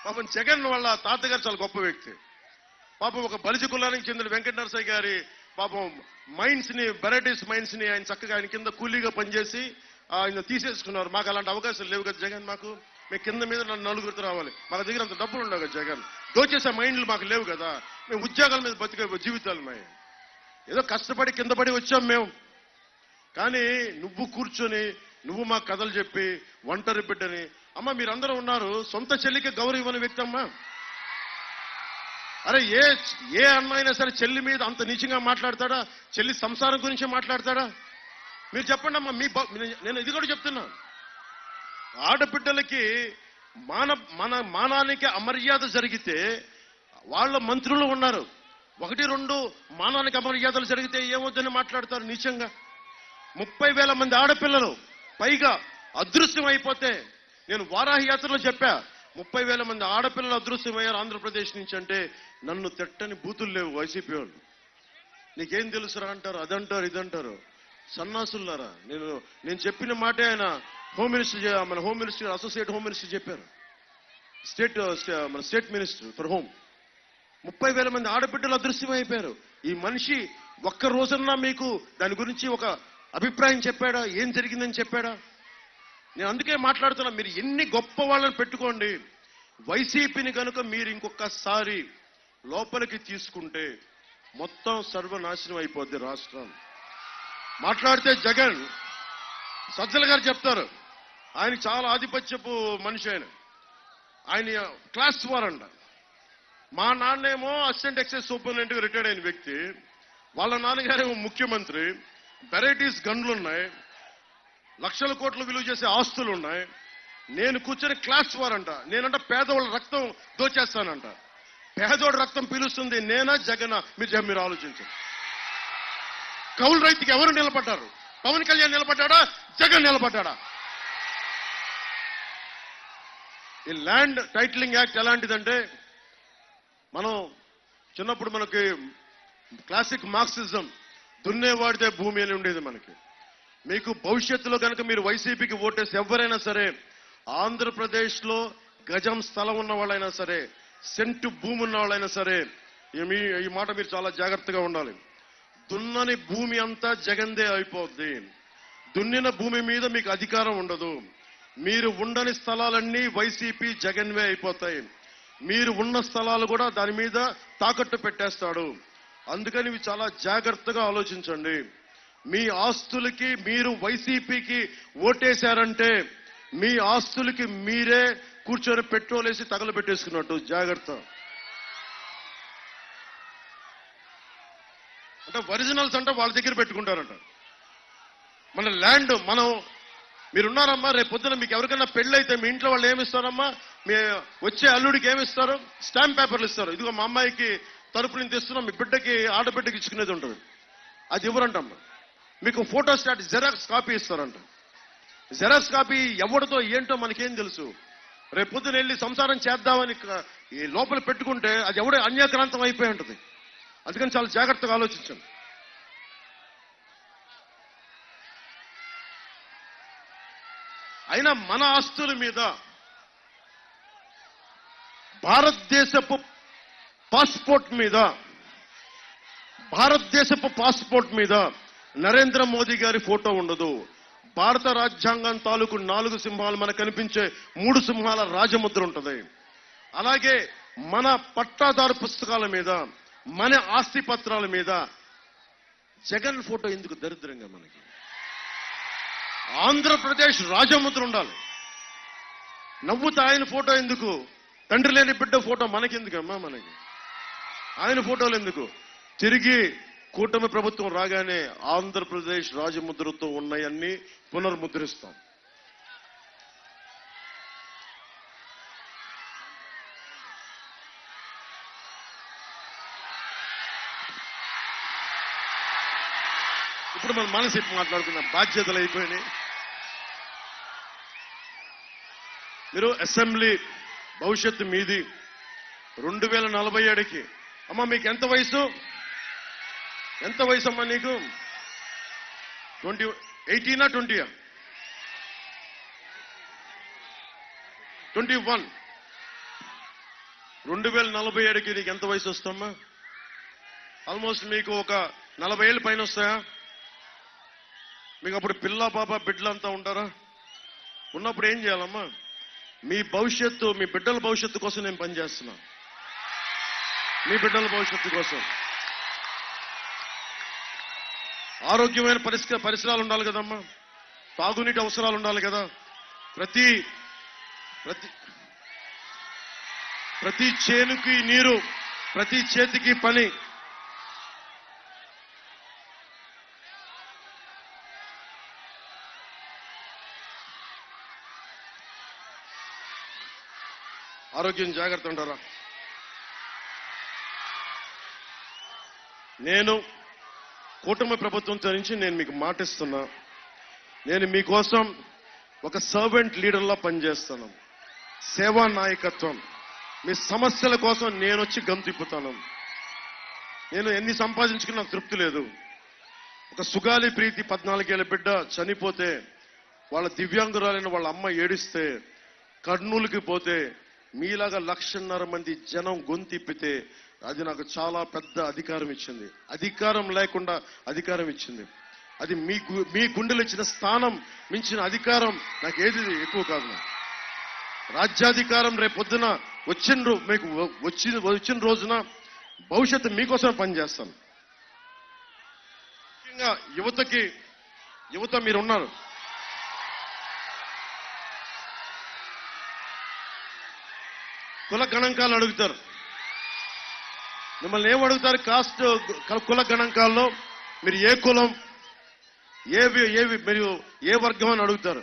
పాపం జగన్ వాళ్ళ తాతగారు చాలా గొప్ప వ్యక్తి. పాపం ఒక బలిజ కులానికి చెందిన వెంకట నరసయ్య గారి పాపం మైన్స్ ని, వెరైటీస్ మైన్స్ ని ఆయన చక్కగా ఆయన కింద కూలీగా పనిచేసి ఆయన తీసేసుకున్నారు. మాకు అలాంటి అవకాశాలు లేవు కదా జగన్. మేము కింద మీద నలుగురితో రావాలి, మాకు దగ్గర అంత డబ్బులు ఉండవు కదా జగన్. దోచేసే మైండ్లు మాకు లేవు కదా, మేము ఉద్యోగాల మీద బతికే జీవితాలు మేము ఏదో కష్టపడి కింద పడి వచ్చాం మేము. కానీ నువ్వు కూర్చొని నువ్వు మా కథలు చెప్పి ఒంటరి బిడ్డని, అమ్మ మీరందరూ ఉన్నారు, సొంత చెల్లికి గౌరవం ఇవ్వని వ్యక్తి అమ్మా. అరే ఏ అన్న అయినా సరే చెల్లి మీద అంత నీచంగా మాట్లాడతాడా? చెల్లి సంసారం గురించి మాట్లాడతాడా? మీరు చెప్పండి అమ్మా. నేను ఇది కూడా చెప్తున్నా, ఆడబిడ్డలకి మన మానానికి అమర్యాద జరిగితే వాళ్ళ మంత్రులు ఉన్నారు, 1-2 మానానికి అమర్యాదలు జరిగితే ఏమవుతుందని మాట్లాడతారు నీచంగా. 30,000 మంది ఆడపిల్లలు పైగా అదృశ్యం అయిపోతే, నేను వారాహి యాత్రలో చెప్పా, 30,000 మంది ఆడపిల్లలు అదృశ్యమయ్యారు ఆంధ్రప్రదేశ్ నుంచి అంటే నన్ను తిట్టని బూతులు లేవు వైసీపీ వాళ్ళు. నీకేం తెలుసురా అంటారు, అదంటారు ఇదంటారు. సన్నాసులారా, నేను చెప్పిన మాటే ఆయన మన home minister, associate home minister చెప్పారు, మన స్టేట్ మినిస్టర్ ఫర్ హోమ్. 30,000 మంది ఆడబిడ్డలు అదృశ్యమైపోయారు. ఈ మనిషి ఒక్క రోజన్నా మీకు దాని గురించి ఒక అభిప్రాయం చెప్పాడా? ఏం జరిగిందని చెప్పాడా? నేను అందుకే మాట్లాడుతున్నా, మీరు ఎన్ని గొప్ప వాళ్ళని పెట్టుకోండి, వైసీపీని కనుక మీరు ఇంకొకసారి లోపలికి తీసుకుంటే మొత్తం సర్వనాశనం అయిపోద్ది రాష్ట్రం. మాట్లాడితే జగన్, సజ్జల గారు చెప్తారు, ఆయన చాలా ఆధిపత్యపు మనిషి, ఆయన క్లాస్ 4 అంట. మా నాన్నేమో అసిస్టెంట్ ఎక్సైజ్ సూపరింటెండెంట్ గా రిటైర్డ్ అయిన వ్యక్తి, వాళ్ళ నాన్నగారేమో ముఖ్యమంత్రి, వెరైటీస్ గన్లు ఉన్నాయి, లక్షల కోట్లు విలువ చేసే ఆస్తులు ఉన్నాయి. నేను కూర్చొని క్లాస్ 4 అంట. నేనంట పేదవాళ్ళ రక్తం దోచేస్తానంట. పేదోడు రక్తం పీలుస్తుంది నేనా జగనా? మీరు ఆలోచించండి. కౌలు రైతుకి ఎవరు నిలబడ్డారు? పవన్ కళ్యాణ్ నిలబడ్డాడా? జగన్ నిలబడ్డాడా? ఈ ల్యాండ్ టైటిలింగ్ యాక్ట్ ఎలాంటిదంటే, మనం చిన్నప్పుడు మనకి క్లాసిక్ మార్క్సిజం, దున్నేవాడితే భూమి అని ఉండేది మనకి. మీకు భవిష్యత్తులో కనుక మీరు వైసీపీకి ఓటేసి ఎవరైనా సరే, ఆంధ్రప్రదేశ్ లో గజం స్థలం ఉన్న వాళ్ళైనా సరే, సెంటు భూమి ఉన్న వాళ్ళైనా సరే, ఈ మాట మీరు చాలా జాగ్రత్తగా ఉండాలి. దున్నని భూమి అంతా జగన్దే అయిపోద్ది. దున్నిన భూమి మీద మీకు అధికారం ఉండదు. మీరు ఉండని స్థలాలన్నీ వైసీపీ జగన్వే అయిపోతాయి. మీరు ఉన్న స్థలాలు కూడా దాని మీద తాకట్టు పెట్టేస్తాడు. అందుకని ఇవి చాలా జాగ్రత్తగా ఆలోచించండి. మీ ఆస్తులకి మీరు వైసీపీకి ఓటేశారంటే మీ ఆస్తులకి మీరే కూర్చొని పెట్రోల్ వేసి తగలబెట్టేసుకున్నట్టు. జాగ్రత్త. అంటే ఒరిజినల్స్ అంటే వాళ్ళ దగ్గర పెట్టుకుంటారంట. మన ల్యాండ్ మనం మీరున్నారమ్మా, రేపు పొద్దున మీకు ఎవరికైనా పెళ్లి అయితే మీ ఇంట్లో వాళ్ళు ఏమిస్తారమ్మా, మీ వచ్చే అల్లుడికి ఏమిస్తారు? స్టాంప్ పేపర్లు ఇస్తారు. ఇదిగో మా అమ్మాయికి తరపు నుంచి ఇస్తున్నాం, మీ బిడ్డకి ఆడబిడ్డకి ఇచ్చుకునేది ఉంటుంది. అది ఇవ్వరంటమ్మా. మీకు ఫోటో స్టాట్ జెరాక్స్ కాపీ ఇస్తారంట. జెరాక్స్ కాపీ ఎవరితో ఏంటో మనకేం తెలుసు. రేపు పొద్దున వెళ్ళి సంసారం చేద్దామని ఈ లోపల పెట్టుకుంటే అది ఎవడే అన్యాక్రాంతం అయిపోయి ఉంటుంది. అందుకని చాలా జాగ్రత్తగా ఆలోచించండి. అయినా మన ఆస్తుల మీద భారతదేశపు పాస్పోర్ట్ మీద నరేంద్ర మోదీ గారి ఫోటో ఉండదు. భారత రాజ్యాంగం తాలూకు 4 సింహాలు మనకు కనిపించే 3 సింహాల రాజముద్ర ఉంటుంది. అలాగే మన పట్టాదారు పుస్తకాల మీద, మన ఆస్తి పత్రాల మీద జగన్ ఫోటో ఎందుకు దరిద్రంగా? మనకి ఆంధ్రప్రదేశ్ రాజముద్ర ఉండాలి. నవ్వుతా ఆయన ఫోటో ఎందుకు? తండ్రి లేని బిడ్డ ఫోటో మనకెందుకమ్మా? మనకి ఆయన ఫోటోలు ఎందుకు? తిరిగి కూటమి ప్రభుత్వం రాగానే ఆంధ్రప్రదేశ్ రాజముద్రతో ఉన్నాయన్నీ పునర్ముద్రిస్తాం. ఇప్పుడు మన మనసు మాట్లాడుకున్న బాధ్యతలు అయిపోయినాయి. మీరు అసెంబ్లీ భవిష్యత్తు మీది. 2047కి అమ్మా మీకు ఎంత వయసు అమ్మా? నీకు 18 20 21. 2047కి నీకు ఎంత వయసు వస్తామ్మా? ఆల్మోస్ట్ మీకు ఒక 40 ఏళ్ళు పైన వస్తాయా? మీకు అప్పుడు పిల్ల పాప బిడ్డలంతా ఉంటారా? ఉన్నప్పుడు ఏం చేయాలమ్మా? మీ భవిష్యత్తు, మీ బిడ్డల భవిష్యత్తు కోసం నేను పనిచేస్తున్నా. మీ బిడ్డల భవిష్యత్తు కోసం ఆరోగ్యమైన పరిసరాలు ఉండాలి కదమ్మా. తాగునీటి అవసరాలు ఉండాలి కదా. ప్రతి చేనుకి నీరు, ప్రతి చేతికి పని. ఆరోగ్యం జాగ్రత్త ఉంటారా? నేను కూటమి ప్రభుత్వంతో నుంచి నేను మీకు మాటిస్తున్నా, నేను మీకోసం ఒక సర్వెంట్ లీడర్లా పనిచేస్తాను. సేవా నాయకత్వం. మీ సమస్యల కోసం నేను వచ్చి గమ్ తిప్పుతాను. నేను ఎన్ని సంపాదించుకుని నాకు తృప్తి లేదు. ఒక సుగాలి ప్రీతి 14 ఏళ్ల బిడ్డ చనిపోతే, వాళ్ళ దివ్యాంగురాలైన వాళ్ళ అమ్మ ఏడిస్తే, కర్నూలుకి పోతే మీలాగా 1.5 మంది జనం గొంతిప్పితే అది నాకు చాలా పెద్ద అధికారం ఇచ్చింది. అధికారం లేకుండా అధికారం ఇచ్చింది. అది మీ గుండెలు ఇచ్చిన స్థానం మించిన అధికారం నాకు ఏది ఎక్కువ కాదు. రాజ్యాధికారం రేపొద్దున మీకు వచ్చిన రోజున భవిష్యత్తు మీకోసం పనిచేస్తాను. ముఖ్యంగా యువత మీరున్నారు. కుల గణాంకాలు అడుగుతారు. మిమ్మల్ని ఏం అడుగుతారు? కాస్ట్ కుల గణాంకాల్లో మీరు ఏ కులం, మీరు ఏ వర్గం అని అడుగుతారు.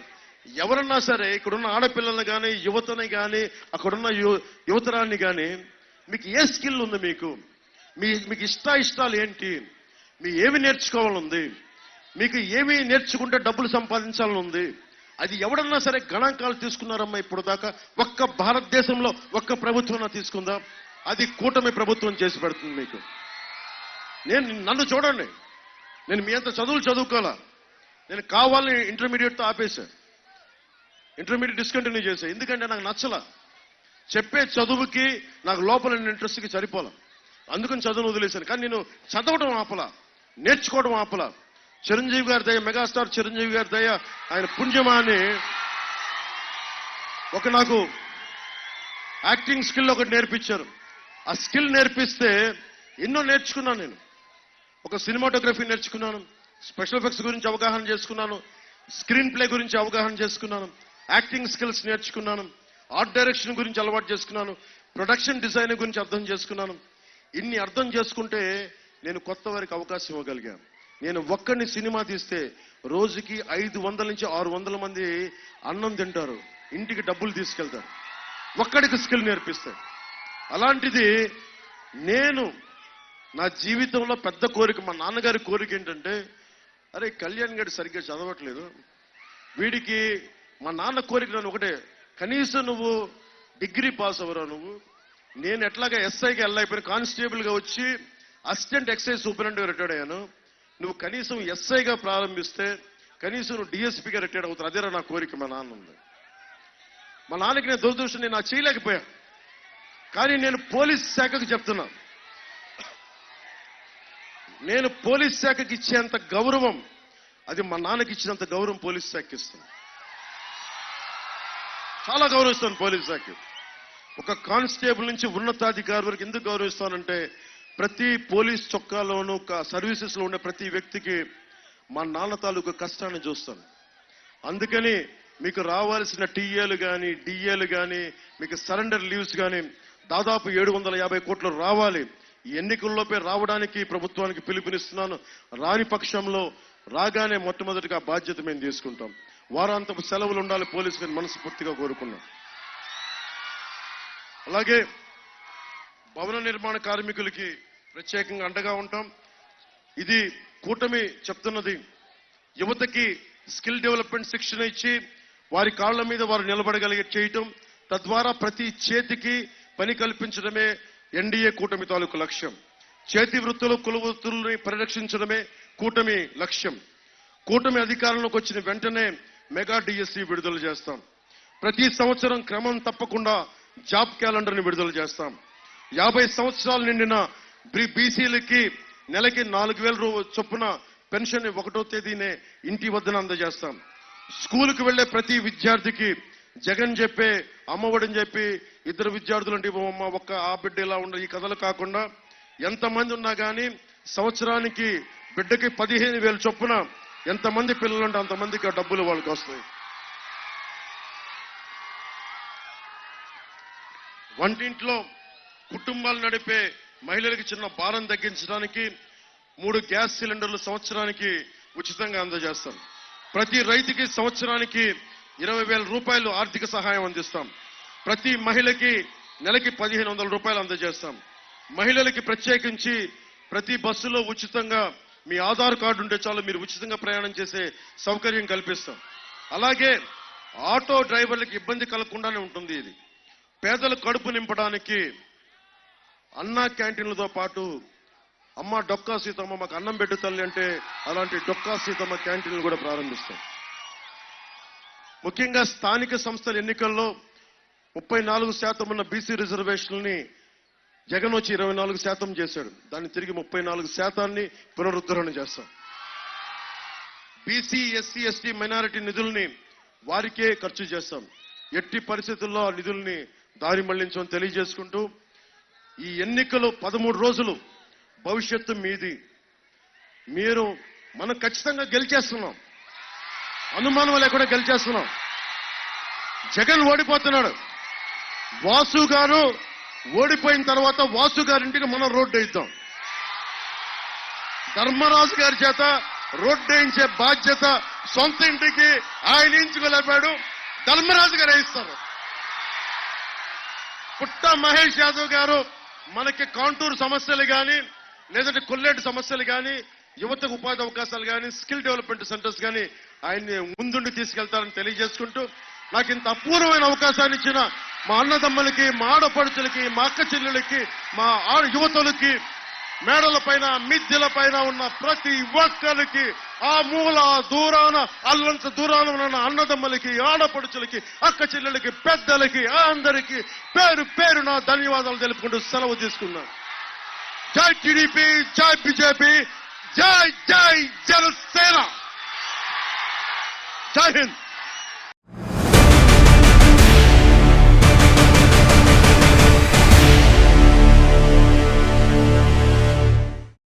ఎవరన్నా సరే ఇక్కడున్న ఆడపిల్లల్ని కానీ, యువతని కానీ, అక్కడున్న యువతరాన్ని కానీ, మీకు ఏ స్కిల్ ఉంది? మీకు ఇష్టాలు ఏంటి? మీ ఏమి నేర్చుకోవాలనుంది? మీకు ఏమి నేర్చుకుంటే డబ్బులు సంపాదించాలని ఉంది? అది ఎవడన్నా సరే గణాంకాలు తీసుకున్నారమ్మా ఇప్పుడు దాకా? ఒక్క భారతదేశంలో ఒక్క ప్రభుత్వం తీసుకుందా? అది కూటమి ప్రభుత్వం చేసి పెడుతుంది మీకు. నన్ను చూడండి, నేను మీ అంత చదువులు చదువుకోవాలా. నేను కావాలని ఇంటర్మీడియట్తో ఆపేశా. ఇంటర్మీడియట్ డిస్కంటిన్యూ చేశా. ఎందుకంటే నాకు నచ్చలా. చెప్పే చదువుకి నాకు లోపల ఇంట్రెస్ట్కి సరిపోలా. అందుకని చదువును వదిలేశాను. కానీ నేను చదవడం ఆపలా, నేర్చుకోవడం ఆపలా. చిరంజీవి గారి దయ, మెగాస్టార్ చిరంజీవి గారి దయ, ఆయన పుణ్యమాని నాకు యాక్టింగ్ స్కిల్ ఒకటి నేర్పించారు. ఆ స్కిల్ నేర్పిస్తే ఎన్నో నేర్చుకున్నాను. నేను ఒక సినిమాటోగ్రఫీ నేర్చుకున్నాను, స్పెషల్ ఎఫెక్ట్స్ గురించి అవగాహన చేసుకున్నాను, స్క్రీన్ ప్లే గురించి అవగాహన చేసుకున్నాను, యాక్టింగ్ స్కిల్స్ నేర్చుకున్నాను, ఆర్ట్ డైరెక్షన్ గురించి అలవాటు చేసుకున్నాను, ప్రొడక్షన్ డిజైన్ గురించి అర్థం చేసుకున్నాను. ఇన్ని అర్థం చేసుకుంటే నేను కొత్త వారికి అవకాశం ఇవ్వగలిగాను. నేను ఒక్కడిని సినిమా తీస్తే రోజుకి 500 నుంచి 600 మంది అన్నం తింటారు, ఇంటికి డబ్బులు తీసుకెళ్తారు, ఒక్కడికి స్కిల్ నేర్పిస్తాడు. అలాంటిది నేను నా జీవితంలో పెద్ద కోరిక, మా నాన్నగారి కోరిక ఏంటంటే, అరే కళ్యాణ్ గారు సరిగ్గా చదవట్లేదు, వీడికి మా నాన్న కోరిక నన్ను ఒకటే, కనీసం నువ్వు డిగ్రీ పాస్ అవ్వరా, నువ్వు నేను ఎట్లాగా ఎస్ఐకి వెళ్ళైపోయిన కానిస్టేబుల్గా వచ్చి అసిస్టెంట్ ఎక్సైజ్ సూపరింటెండెంట్గా రిటైర్డ్ అయ్యాను, నువ్వు కనీసం ఎస్ఐగా ప్రారంభిస్తే కనీసం నువ్వు డిఎస్పీగా రిటైర్డ్ అవుతారు, అదేరా నా కోరిక. మా నాన్న ఉంది. మా నాన్నకి నేను దురదృష్టం, నేను చేయలేకపోయా. కానీ నేను పోలీస్ శాఖకు చెప్తున్నా, నేను పోలీస్ శాఖకి ఇచ్చేంత గౌరవం, అది మా నాన్నకి ఇచ్చినంత గౌరవం పోలీస్ శాఖకి ఇస్తాను. చాలా గౌరవిస్తాను పోలీస్ శాఖ. ఒక కానిస్టేబుల్ నుంచి ఉన్నతాధికారి వరకు ఎందుకు గౌరవిస్తానంటే, ప్రతి పోలీస్ చొక్కాలోనూ సర్వీసెస్ లో ఉండే ప్రతి వ్యక్తికి మా నాన్న తాలూకు కష్టాన్ని చూస్తాను. అందుకని మీకు రావాల్సిన టీఏలు కానీ డిఏలు కానీ మీకు సరెండర్ లీవ్స్ కానీ దాదాపు 750 కోట్లు రావాలి. ఈ ఎన్నికల్లోపే రావడానికి ప్రభుత్వానికి పిలుపునిస్తున్నాను. రాని పక్షంలో రాగానే మొట్టమొదటిగా బాధ్యత మేము తీసుకుంటాం. వారాంతపు సెలవులు ఉండాలి పోలీసులు మనస్ఫూర్తిగా కోరుకున్నాం. అలాగే భవన నిర్మాణ కార్మికులకి ప్రత్యేకంగా అండగా ఉంటాం. ఇది కూటమి చెప్తున్నది, యువతకి స్కిల్ డెవలప్మెంట్ శిక్షణ ఇచ్చి వారి కాళ్ల మీద వారు నిలబడగలిగే చేయటం, తద్వారా ప్రతి చేతికి పని కల్పించడమే ఎన్డీఏ కూటమి తాలూకు లక్ష్యం. చేతి వృత్తులు కుల వృత్తుల్ని పరిరక్షించడమే కూటమి లక్ష్యం. కూటమి అధికారంలోకి వచ్చిన వెంటనే మెగా డిఎస్సి విడుదల చేస్తాం. ప్రతి సంవత్సరం క్రమం తప్పకుండా జాబ్ క్యాలెండర్ని విడుదల చేస్తాం. 50 సంవత్సరాలు నిండిన బీసీలకి నెలకి 4,000 చొప్పున పెన్షన్ 1వ తేదీనే ఇంటి వద్దన అందజేస్తాం. స్కూలుకు వెళ్లే ప్రతి విద్యార్థికి జగన్ చెప్పే అమ్మఒడని చెప్పి 2 విద్యార్థులంటే ఇవ్వమ్మ, ఒక్క ఆ బిడ్డ ఇలా ఉండ, ఈ కథలు కాకుండా ఎంతమంది ఉన్నా కానీ సంవత్సరానికి బిడ్డకి 15,000 చొప్పున ఎంతమంది పిల్లలుంటే అంతమందికి డబ్బులు వాళ్ళకి వస్తాయి. వంటింట్లో కుటుంబాలు నడిపే మహిళలకు చిన్న భారం తగ్గించడానికి 3 గ్యాస్ సిలిండర్లు సంవత్సరానికి ఉచితంగా అందజేస్తాం. ప్రతి రైతుకి సంవత్సరానికి 20,000 రూపాయలు ఆర్థిక సహాయం అందిస్తాం. ప్రతి మహిళకి నెలకి 1,500 రూపాయలు అందజేస్తాం. మహిళలకి ప్రత్యేకించి ప్రతి బస్సులో ఉచితంగా మీ ఆధార్ కార్డు ఉంటే చాలు, మీరు ఉచితంగా ప్రయాణం చేసే సౌకర్యం కల్పిస్తాం. అలాగే ఆటో డ్రైవర్లకు ఇబ్బంది కలగకుండానే ఉంటుంది. ఇది పేదల కడుపు నింపడానికి అన్నా క్యాంటీన్లతో పాటు అమ్మ డొక్కా సీతమ్మ మాకు అన్నం పెట్టు తల్లి అంటే అలాంటి డొక్కా సీతమ్మ క్యాంటీన్లు కూడా ప్రారంభిస్తాం. ముఖ్యంగా స్థానిక సంస్థల ఎన్నికల్లో 34% ఉన్న బీసీ రిజర్వేషన్లని జగన్ వచ్చి 24% చేశాడు. దాన్ని తిరిగి 34% పునరుద్ధరణ చేస్తాం. బీసీ ఎస్సీ ఎస్టీ మైనారిటీ నిధుల్ని వారికే ఖర్చు చేస్తాం. ఎట్టి పరిస్థితుల్లో ఆ నిధుల్ని దారి మళ్లించమని తెలియజేసుకుంటూ, ఈ ఎన్నికలు 13 రోజులు, భవిష్యత్తు మీది. మనం ఖచ్చితంగా గెలిచేస్తున్నాం, అనుమానం లేకుండా గెలిచేస్తున్నాం. జగన్ ఓడిపోతున్నాడు. వాసు గారు ఓడిపోయిన తర్వాత వాసు గారింటికి మనం రోడ్డు వేయిద్దాం. ధర్మరాజు గారి చేత రోడ్డు వేయించే బాధ్యత సొంత ఇంటికి ఆయన ఎంచుకోలేపాడు, ధర్మరాజు గారు వేయిస్తారు. పుట్ట మహేష్ యాదవ్ గారు మనకి కాంటూర్ సమస్యలు కానీ లేదంటే కొల్లేటి సమస్యలు కానీ యువతకు ఉపాధి అవకాశాలు కానీ స్కిల్ డెవలప్మెంట్ సెంటర్స్ కానీ ఆయన్ని ముందుండి తీసుకెళ్తారని తెలియజేసుకుంటూ, నాకు ఇంత అపూర్వమైన అవకాశాన్ని ఇచ్చిన మా అన్నదమ్ములకి, మా ఆడపడుచులకి, మా అక్క చెల్లెలకి, మా యువతులకి, మేడల పైన మిద్దెల పైన ఉన్న ప్రతి ఒక్కరికి, ఆ మూల దూరాన అల్లంత దూరాన ఉన్న అన్నదమ్ములకి, ఆడపడుచులకి, అక్క చెల్లెలకి, పెద్దలకి అందరికీ పేరు పేరు నా ధన్యవాదాలు తెలుపుకుంటూ సెలవు తీసుకున్నాను. జై టీడీపీ, జై బీజేపీ, జై జై జనసేన, జై హింద్.